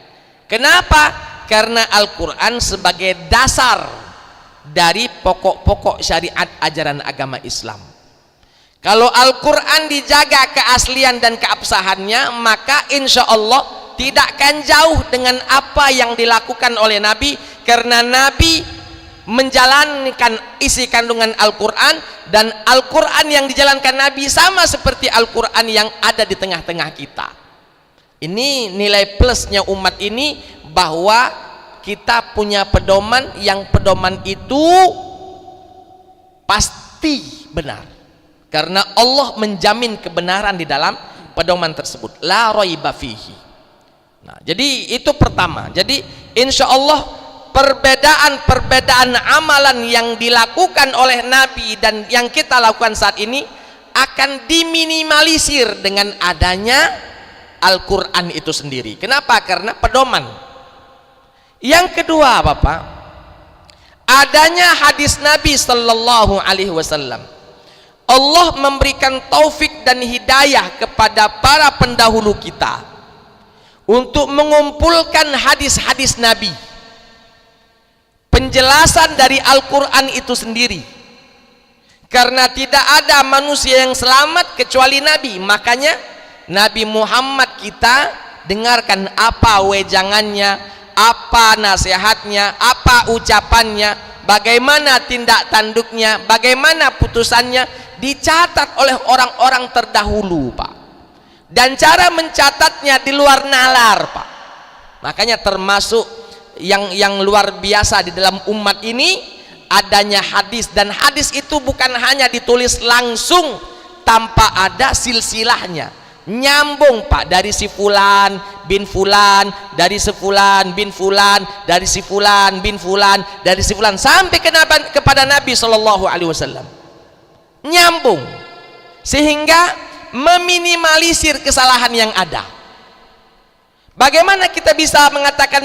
Kenapa? Karena Al-Quran sebagai dasar dari pokok-pokok syariat ajaran agama Islam. Kalau Al-Quran dijaga keaslian dan keabsahannya, maka insya Allah tidak akan jauh dengan apa yang dilakukan oleh Nabi, karena Nabi menjalankan isi kandungan Al-Quran, dan Al-Quran yang dijalankan Nabi sama seperti Al-Quran yang ada di tengah-tengah kita. Ini nilai plusnya umat ini, bahwa kita punya pedoman, yang pedoman itu pasti benar, karena Allah menjamin kebenaran di dalam pedoman tersebut, la raiba fihi. Nah, jadi itu pertama. Jadi insya Allah perbedaan amalan yang dilakukan oleh Nabi dan yang kita lakukan saat ini akan diminimalisir dengan adanya Al-Quran itu sendiri. Kenapa? Karena pedoman. Yang kedua, Bapak, adanya hadis Nabi Sallallahu Alaihi Wasallam. Allah memberikan taufik dan hidayah kepada para pendahulu kita untuk mengumpulkan hadis-hadis Nabi, penjelasan dari Al-Quran itu sendiri, karena tidak ada manusia yang selamat kecuali Nabi. Makanya Nabi Muhammad kita dengarkan apa wejangannya, apa nasihatnya, apa ucapannya, bagaimana tindak tanduknya, bagaimana putusannya, dicatat oleh orang-orang terdahulu, Pak. Dan cara mencatatnya di luar nalar, Pak. Makanya termasuk yang luar biasa di dalam umat ini adanya hadis, dan hadis itu bukan hanya ditulis langsung tanpa ada silsilahnya, nyambung, Pak, dari si fulan bin fulan, dari si fulan bin fulan, dari si fulan bin fulan, dari si fulan sampai kepada Nabi Shallallahu Alaihi Wasallam, nyambung, sehingga meminimalisir kesalahan yang ada. Bagaimana kita bisa mengatakan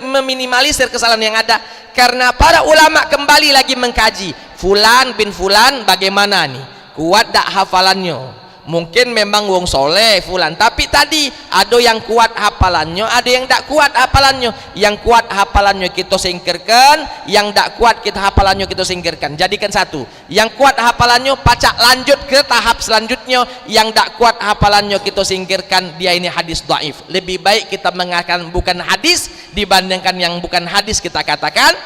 meminimalisir kesalahan yang ada? Karena para ulama kembali lagi mengkaji fulan bin fulan bagaimana nih, kuat tak hafalannya. Mungkin memang wong soleh fulan, tapi tadi ada yang kuat hafalannya, ada yang tak kuat hafalannya. Yang kuat hafalannya kita singkirkan, yang tak kuat kita hafalannya kita singkirkan, jadikan satu. Yang kuat hafalannya pacak lanjut ke tahap selanjutnya, yang tak kuat hafalannya kita singkirkan, dia ini hadis dhaif. Lebih baik kita mengatakan bukan hadis dibandingkan yang bukan hadis kita katakan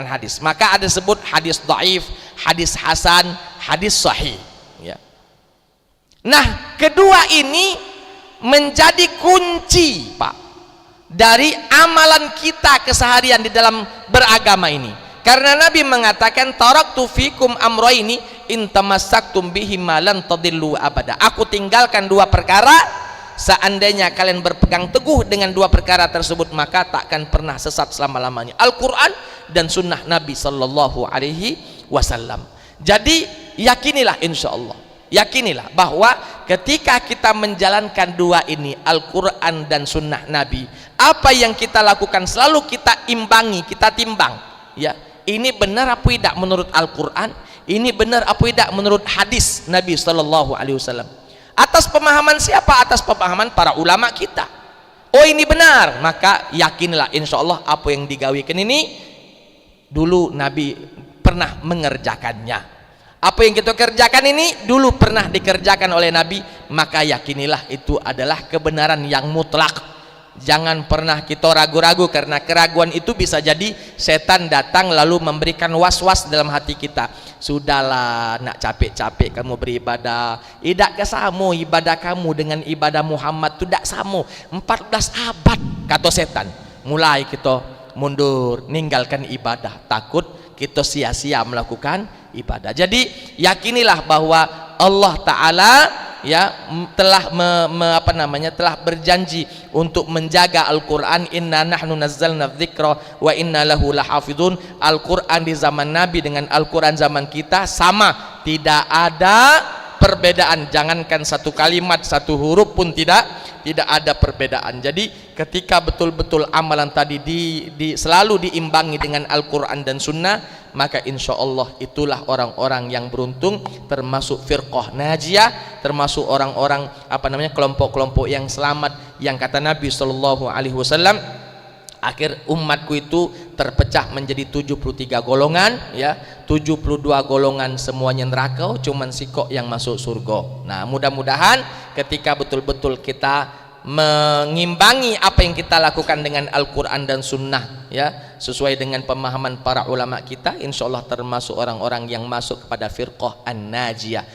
hadis. Maka ada sebut hadis dhaif, hadis hasan, hadis sahih, ya. Nah, kedua ini menjadi kunci, Pak, dari amalan kita keseharian di dalam beragama ini. Karena Nabi mengatakan taraktu fikum amrayni in tamassaktum bihima lan tadillu abada. Aku tinggalkan dua perkara, seandainya kalian berpegang teguh dengan dua perkara tersebut maka takkan pernah sesat selama-lamanya. Al-Quran dan sunnah Nabi Sallallahu Alaihi Wasallam. Jadi yakinilah, insya Allah, yakinilah bahwa ketika kita menjalankan dua ini, Al-Quran dan sunnah Nabi, apa yang kita lakukan selalu kita imbangi, kita timbang, ya, ini benar apa tidak menurut Al-Quran, ini benar apa tidak menurut hadis Nabi Sallallahu Alaihi Wasallam. Atas pemahaman siapa? Atas pemahaman para ulama kita. Oh, ini benar, maka yakinlah insya Allah apa yang digawikan ini dulu Nabi pernah mengerjakannya. Apa yang kita kerjakan ini dulu pernah dikerjakan oleh Nabi, maka yakinilah itu adalah kebenaran yang mutlak. Jangan pernah kita ragu-ragu, karena keraguan itu bisa jadi setan datang lalu memberikan was-was dalam hati kita. Sudahlah, nak capek-capek kamu beribadah, tidak sama ibadah kamu dengan ibadah Muhammad, tidak sama. 14 abad kata setan. Mulai kita mundur, ninggalkan ibadah, takut kita sia-sia melakukan ibadah. Jadi yakinilah bahwa Allah Ta'ala, ya, telah telah berjanji untuk menjaga Al-Quran. Inna nahnu nazzalna dzikra wa inna lahu lahafidun. Al-Quran di zaman Nabi dengan Al-Quran zaman kita sama, tidak ada perbedaan. Jangankan satu kalimat, satu huruf pun tidak ada perbedaan. Jadi ketika betul-betul amalan tadi selalu diimbangi dengan Al-Quran dan Sunnah, maka insya Allah itulah orang-orang yang beruntung, termasuk firqah najiyah, termasuk orang-orang kelompok-kelompok yang selamat, yang kata Nabi Shallallahu Alaihi Wasallam, akhir umatku itu terpecah menjadi 73 golongan, ya, 72 golongan semuanya neraka, cuman sikok yang masuk surga. Nah, mudah-mudahan ketika betul-betul kita mengimbangi apa yang kita lakukan dengan Al-Quran dan Sunnah, ya, sesuai dengan pemahaman para ulama kita, insya Allah termasuk orang-orang yang masuk kepada firqah an-najiyah,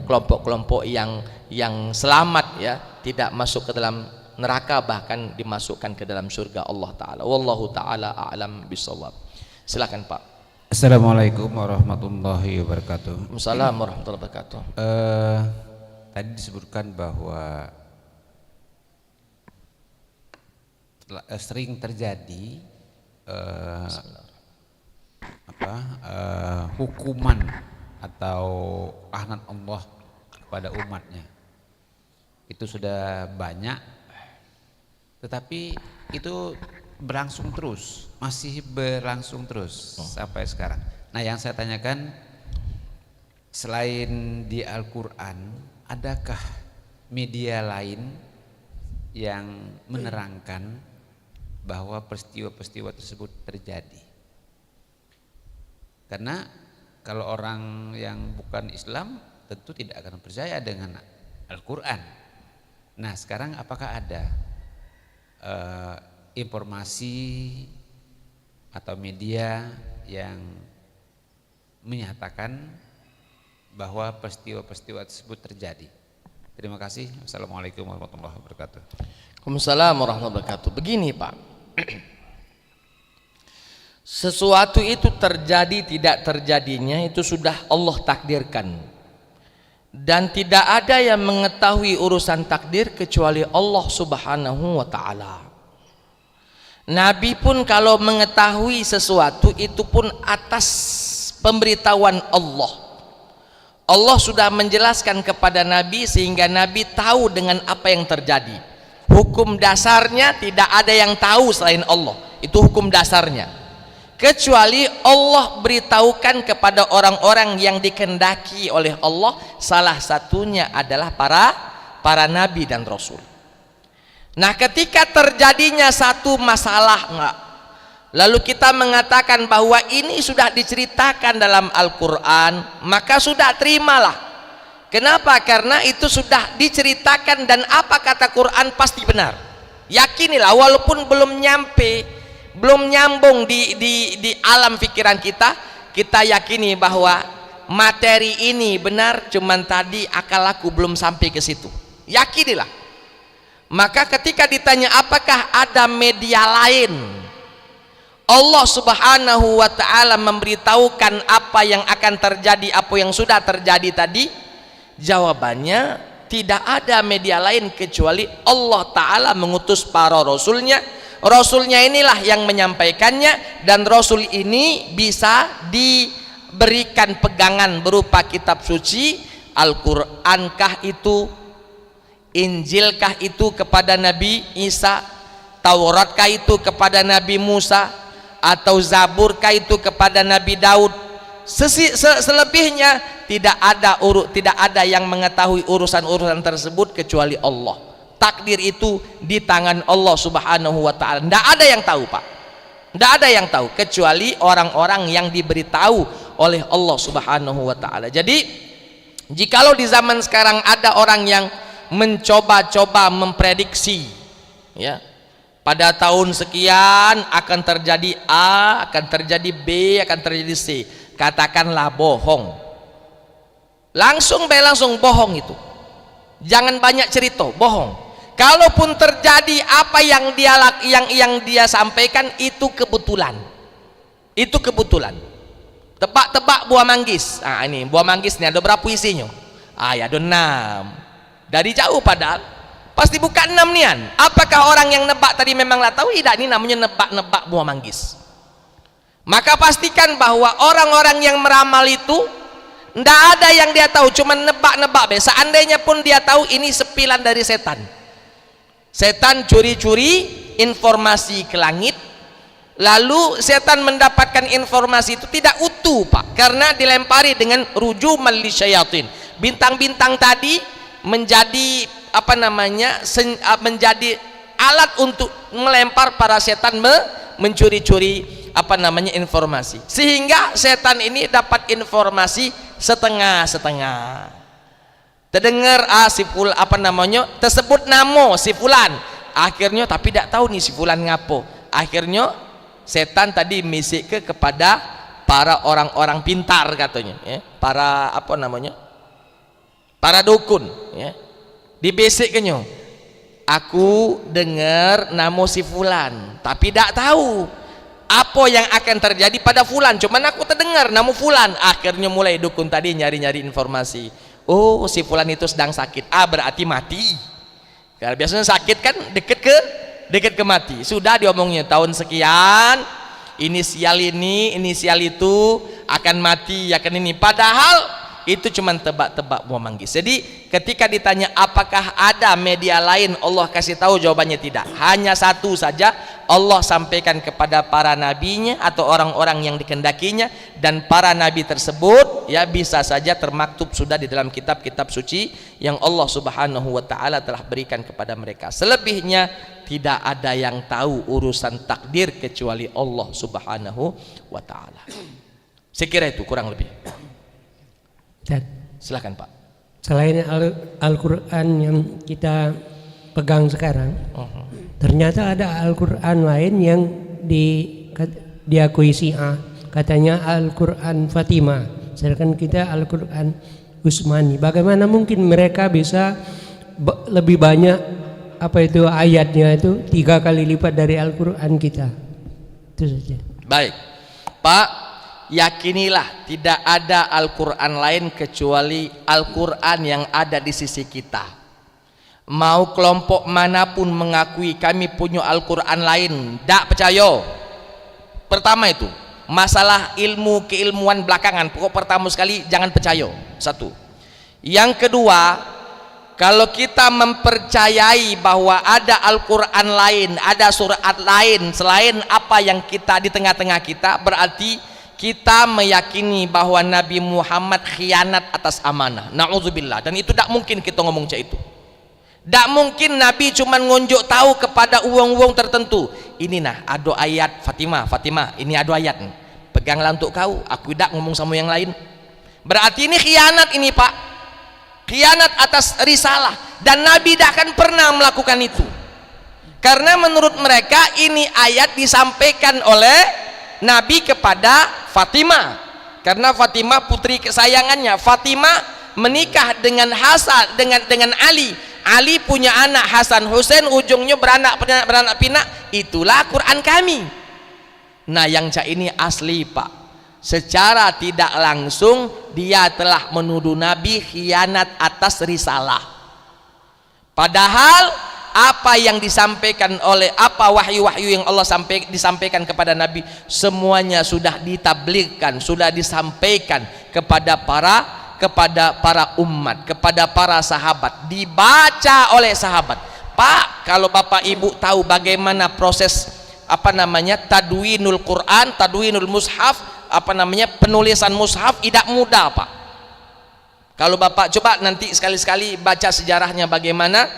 kelompok-kelompok yang selamat, ya, tidak masuk ke dalam neraka, bahkan dimasukkan ke dalam surga Allah Ta'ala. Wallahu Ta'ala a'lam bisawab. Silakan Pak. Assalamualaikum warahmatullahi wabarakatuh. Waalaikumsalam warahmatullahi wabarakatuh. Tadi disebutkan bahwa sering terjadi hukuman atau laknat Allah kepada umatnya. Itu sudah banyak, tetapi itu berlangsung terus, masih berlangsung terus sampai sekarang. Nah, yang saya tanyakan, selain di Al-Quran, adakah media lain yang menerangkan bahwa peristiwa-peristiwa tersebut terjadi? Karena kalau orang yang bukan Islam tentu tidak akan percaya dengan Al-Quran. Nah, sekarang apakah ada informasi atau media yang menyatakan bahwa peristiwa-peristiwa tersebut terjadi? Terima kasih. Wassalamualaikum warahmatullahi wabarakatuh. Waalaikumsalam warahmatullahi wabarakatuh. Begini Pak, sesuatu itu terjadi tidak terjadinya itu sudah Allah takdirkan, dan tidak ada yang mengetahui urusan takdir kecuali Allah Subhanahu wa ta'ala. Nabi pun kalau mengetahui sesuatu itu pun atas pemberitahuan Allah. Allah sudah menjelaskan kepada Nabi sehingga Nabi tahu dengan apa yang terjadi. Hukum dasarnya tidak ada yang tahu selain Allah. Itu hukum dasarnya. Kecuali Allah beritahukan kepada orang-orang yang dikehendaki oleh Allah, salah satunya adalah para nabi dan rasul. Nah, ketika terjadinya satu masalah lalu kita mengatakan bahwa ini sudah diceritakan dalam Al-Quran, maka sudah terimalah. Kenapa? Karena itu sudah diceritakan dan apa kata Quran pasti benar. Yakinilah walaupun belum nyambung di alam pikiran kita, kita yakini bahwa materi ini benar, cuman tadi akal aku belum sampai ke situ. Yakinilah. Maka ketika ditanya apakah ada media lain, Allah Subhanahu wa ta'ala memberitahukan apa yang akan terjadi, apa yang sudah terjadi tadi, jawabannya tidak ada media lain kecuali Allah Ta'ala mengutus para rasulnya. Rasulnya inilah yang menyampaikannya, dan rasul ini bisa diberikan pegangan berupa kitab suci. Al-Qurankah itu, Injilkah itu kepada Nabi Isa, Tauratkah itu kepada Nabi Musa, atau Zaburkah itu kepada Nabi Daud? Selebihnya tidak ada yang mengetahui urusan-urusan tersebut kecuali Allah. Takdir itu di tangan Allah Subhanahu wa ta'ala. Tidak ada yang tahu Pak, tidak ada yang tahu kecuali orang-orang yang diberitahu oleh Allah Subhanahu wa ta'ala. Jadi jikalau di zaman sekarang ada orang yang mencoba-coba memprediksi, ya, pada tahun sekian akan terjadi A, akan terjadi B, akan terjadi C, katakanlah bohong. Langsung bohong itu. Jangan banyak cerita, bohong. Kalaupun terjadi apa yang dia sampaikan itu kebetulan. Itu kebetulan. Tebak-tebak buah manggis. Ah, ini buah manggis nih ada berapa isinya? Ah, ya ada 6. Dari jauh padahal pasti bukan 6 nian. Apakah orang yang nebak tadi memanglah tahu? Tidak, ini namanya nebak-nebak buah manggis. Maka pastikan bahwa orang-orang yang meramal itu tidak ada yang dia tahu, cuma nebak-nebak. Seandainya pun dia tahu, ini sepilan dari setan. Setan curi-curi informasi ke langit, lalu setan mendapatkan informasi itu tidak utuh Pak, karena dilempari dengan rujuman lisyayatin. Bintang-bintang tadi menjadi menjadi alat untuk melempar para setan mencuri-curi informasi, sehingga setan ini dapat informasi setengah-setengah. Terdengar tersebut nama si fulan, akhirnya tapi tidak tahu nih si fulan ngapo. Akhirnya setan tadi misik kepada para orang-orang pintar katanya, ya, para dukun, ya, dibisikkannya, aku dengar nama si fulan tapi tidak tahu apa yang akan terjadi pada fulan, cuman aku terdengar nama fulan. Akhirnya mulai dukun tadi nyari-nyari informasi, oh si fulan itu sedang sakit, berarti mati. Karena biasanya sakit kan deket ke mati. Sudah diomongnya tahun sekian, inisial ini, inisial itu akan mati, akan ini. Padahal itu cuma tebak-tebak buah manggis. Jadi ketika ditanya apakah ada media lain, Allah kasih tahu jawabannya tidak. Hanya satu saja Allah sampaikan kepada para nabinya atau orang-orang yang dikehendakinya, dan para nabi tersebut ya bisa saja termaktub sudah di dalam kitab-kitab suci yang Allah Subhanahu wa taala telah berikan kepada mereka. Selebihnya tidak ada yang tahu urusan takdir kecuali Allah Subhanahu wa taala. Saya kira itu kurang lebih. Silakan Pak. Selain Al-Quran yang kita pegang sekarang, ternyata ada Al-Quran lain yang diakui Syiah, katanya Al-Quran Fatimah, sedangkan kita Al-Quran Utsmani. Bagaimana mungkin mereka bisa lebih banyak ayatnya itu 3 kali lipat dari Al-Quran kita? Itu saja. Baik Pak, yakinilah tidak ada Al-Quran lain kecuali Al-Quran yang ada di sisi kita. Mau kelompok manapun mengakui kami punya Al-Quran lain, tidak percaya. Pertama itu masalah ilmu keilmuan belakangan, pokok pertama sekali jangan percaya. Satu. Yang kedua, kalau kita mempercayai bahwa ada Al-Quran lain, ada surat lain selain apa yang kita di tengah-tengah kita, berarti kita meyakini bahwa Nabi Muhammad khianat atas amanah. Na'udzubillah. Dan itu tidak mungkin kita ngomong cak itu. Tidak mungkin Nabi cuma ngunjuk tahu kepada uang-uang tertentu. Ini nah ada ayat Fatimah, ini ada ayat nih. Peganglah untuk kau, aku tidak ngomong sama yang lain. Berarti ini khianat ini Pak. Khianat atas risalah. Dan Nabi tidak akan pernah melakukan itu. Karena menurut mereka ini ayat disampaikan oleh Nabi kepada Fatimah, karena Fatimah putri kesayangannya. Fatimah menikah dengan Hasan, dengan Ali. Ali punya anak Hasan Husain, ujungnya beranak pinak. Itulah Quran kami. Nah yang cak ini asli Pak. Secara tidak langsung dia telah menuduh Nabi khianat atas risalah. Padahal apa yang disampaikan oleh wahyu-wahyu yang Allah disampaikan kepada Nabi semuanya sudah ditabligkan, sudah disampaikan kepada para umat, kepada para sahabat, dibaca oleh sahabat. Pak, kalau Bapak Ibu tahu bagaimana proses tadwinul Quran, tadwinul mushaf, penulisan mushaf, tidak mudah Pak. Kalau Bapak coba nanti sekali-sekali baca sejarahnya bagaimana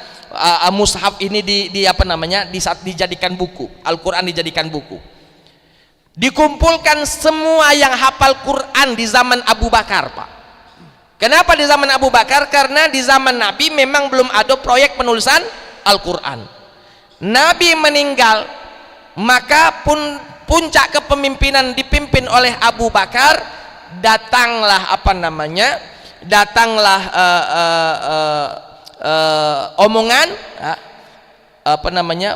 mushaf ini dijadikan buku, Al-Quran dijadikan buku. Dikumpulkan semua yang hafal Quran di zaman Abu Bakar Pak. Kenapa di zaman Abu Bakar? Karena di zaman Nabi memang belum ada proyek penulisan Al-Quran. Nabi meninggal, maka puncak kepemimpinan dipimpin oleh Abu Bakar. Datanglah omongan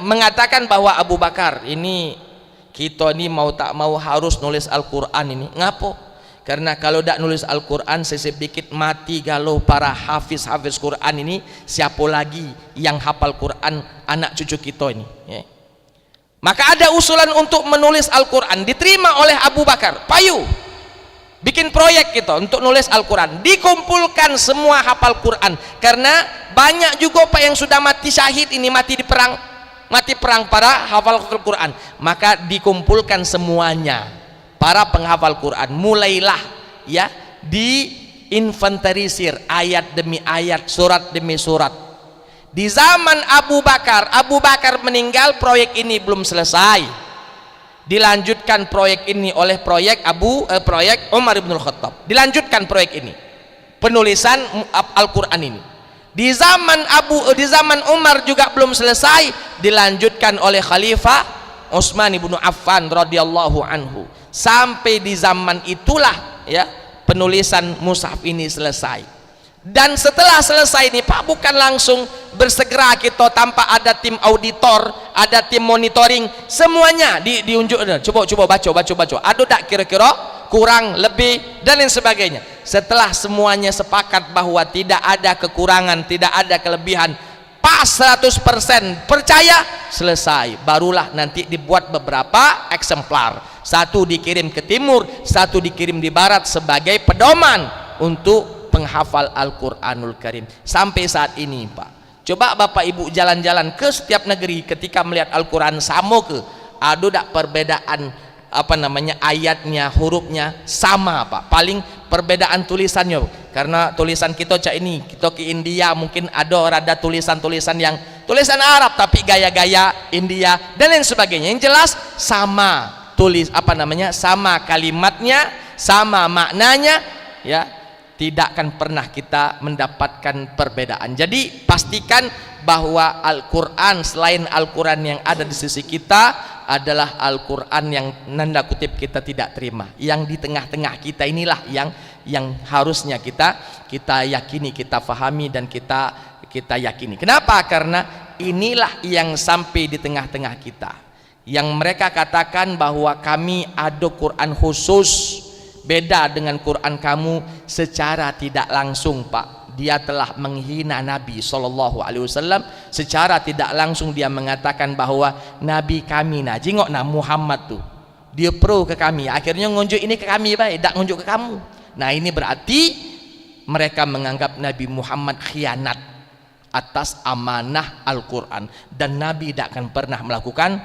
mengatakan bahwa Abu Bakar ini, kita ini mau tak mau harus nulis Al-Quran ini. Ngapo? Karena kalau tidak nulis Al-Quran sedikit mati galau para hafiz Quran ini. Siapa lagi yang hafal Quran anak cucu kita ini ya. Maka ada usulan untuk menulis Al-Quran, diterima oleh Abu Bakar. Payu bikin proyek gitu untuk nulis Al-Quran. Dikumpulkan semua hafal Quran, karena banyak juga Pak yang sudah mati syahid ini, mati perang para hafal Quran. Maka dikumpulkan semuanya para penghafal Quran. Mulailah ya diinventarisir ayat demi ayat, surat demi surat. Di zaman Abu Bakar meninggal, proyek ini belum selesai. Dilanjutkan proyek ini oleh proyek Umar bin Khattab. Dilanjutkan proyek ini, penulisan Al-Quran ini. Di zaman Umar juga belum selesai, dilanjutkan oleh Khalifah Utsman bin Affan radhiyallahu anhu. Sampai di zaman itulah ya penulisan mushaf ini selesai. Dan setelah selesai ini Pak, bukan langsung bersegera kita tanpa ada tim auditor, ada tim monitoring, semuanya diunjuk. Coba baca. Ada tak kira-kira kurang, lebih dan lain sebagainya. Setelah semuanya sepakat bahwa tidak ada kekurangan, tidak ada kelebihan, pas 100% percaya, selesai. Barulah nanti dibuat beberapa eksemplar, satu dikirim ke timur, satu dikirim di barat sebagai pedoman untuk penghafal Al-Quranul Karim. Sampai saat ini Pak, coba Bapak Ibu jalan-jalan ke setiap negeri, ketika melihat Al-Quran sama ke, ada tak perbedaan ayatnya, hurufnya sama Pak, paling perbedaan tulisannya, karena tulisan kita cak ini, kita ke India mungkin ada rada tulisan-tulisan yang tulisan Arab tapi gaya-gaya India dan lain sebagainya. Yang jelas sama sama kalimatnya, sama maknanya, ya, tidak akan pernah kita mendapatkan perbedaan. Jadi pastikan bahwa Al-Quran, selain Al-Quran yang ada di sisi kita, adalah Al-Quran yang nanda kutip kita tidak terima, yang di tengah-tengah kita inilah yang harusnya kita yakini, kita fahami dan kita yakini. Kenapa? Karena inilah yang sampai di tengah-tengah kita, yang mereka katakan bahwa kami ada Quran khusus, beda dengan Quran kamu. Secara tidak langsung Pak, dia telah menghina Nabi SAW. Secara tidak langsung dia mengatakan bahwa Nabi kami jingok Muhammad tuh, dia pro ke kami, akhirnya ngunjuk ini ke kami baik, tak ngunjuk ke kamu. Nah ini berarti mereka menganggap Nabi Muhammad khianat atas amanah Al-Quran, dan Nabi tak akan pernah melakukan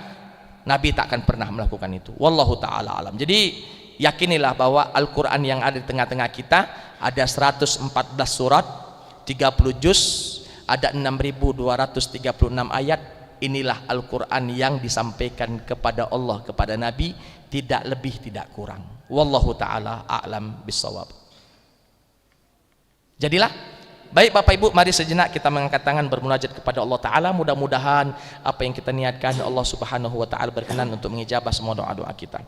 itu. Wallahu ta'ala alam. Jadi yakinilah bahwa Al-Quran yang ada di tengah-tengah kita ada 114 surat, 30 juz, ada 6.236 ayat. Inilah Al-Quran yang disampaikan kepada Allah, kepada Nabi, tidak lebih tidak kurang. Wallahu ta'ala a'lam bissawab. Jadilah baik Bapak Ibu, mari sejenak kita mengangkat tangan bermunajat kepada Allah Ta'ala. Mudah-mudahan apa yang kita niatkan Allah Subhanahu wa Ta'ala berkenan untuk mengijabah semua doa-doa kita.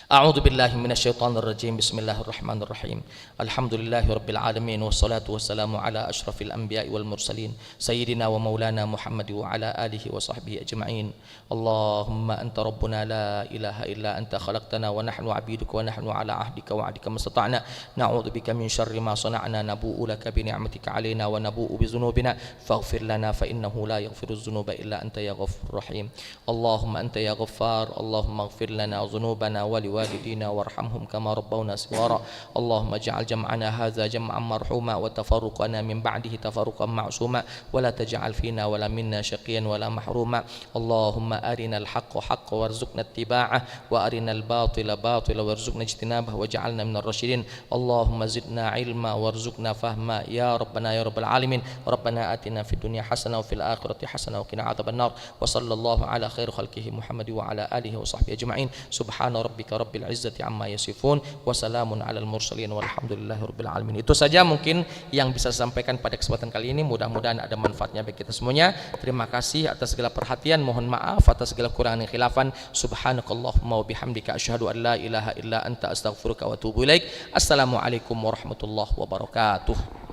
A'udzu billahi minasyaitonir rajim. Bismillahirrahmanirrahim. Alhamdulillahi rabbil alamin, wassalatu wassalamu ala asyrafil anbiya'i wal mursalin sayyidina wa maulana Muhammad wa ala alihi wa sahbihi ajma'in. Allahumma anta rabbuna la ilaha illa anta khalaqtana wa nahnu 'abiduka wa nahnu ala ahdika wa 'adika mastata'na na'udzu bika min syarri ma sana'na nabu'u laka bi ni'matika 'alaina wa nabu'u bi dzunubina faghfir lana fa innahu la yaghfiru dzunuba illa anta ya ghafurur rahim. Allahumma anta ya ghaffar, Allahumma ighfir lana dzunubana wa والدينا وارحمهم كما ربونا صغارا. اللهم اجعل جمعنا هذا جمعا مرحوما وتفرقنا من بعده تفرقا معصوما ولا تجعل فينا ولا منا شقيا ولا محروما. اللهم أرنا الحق حقا وارزقنا اتباعه وأرنا الباطل باطلا وارزقنا اجتنابه واجعلنا من الراشدين. اللهم زدنا علما وارزقنا فهما يا ربنا يا رب العالمين. ربنا آتنا في الدنيا حسنة وفي الآخرة حسنة وقنا عذاب النار. وصلى الله على خير خلقه محمد وعلى آله وصحبه أجمعين. سبحان ربك rabbil izzati amma yasifun wa salamun alal mursalin walhamdulillahi rabbil alamin. Itu saja mungkin yang bisa saya sampaikan pada kesempatan kali ini. Mudah-mudahan ada manfaatnya bagi kita semuanya. Terima kasih atas segala perhatian, mohon maaf atas segala kekurangan dan khilafan. Subhanakallahumma wa bihamdika asyhadu an la ilaha illa anta astaghfiruka wa atubu ilaik. Assalamualaikum warahmatullahi wabarakatuh.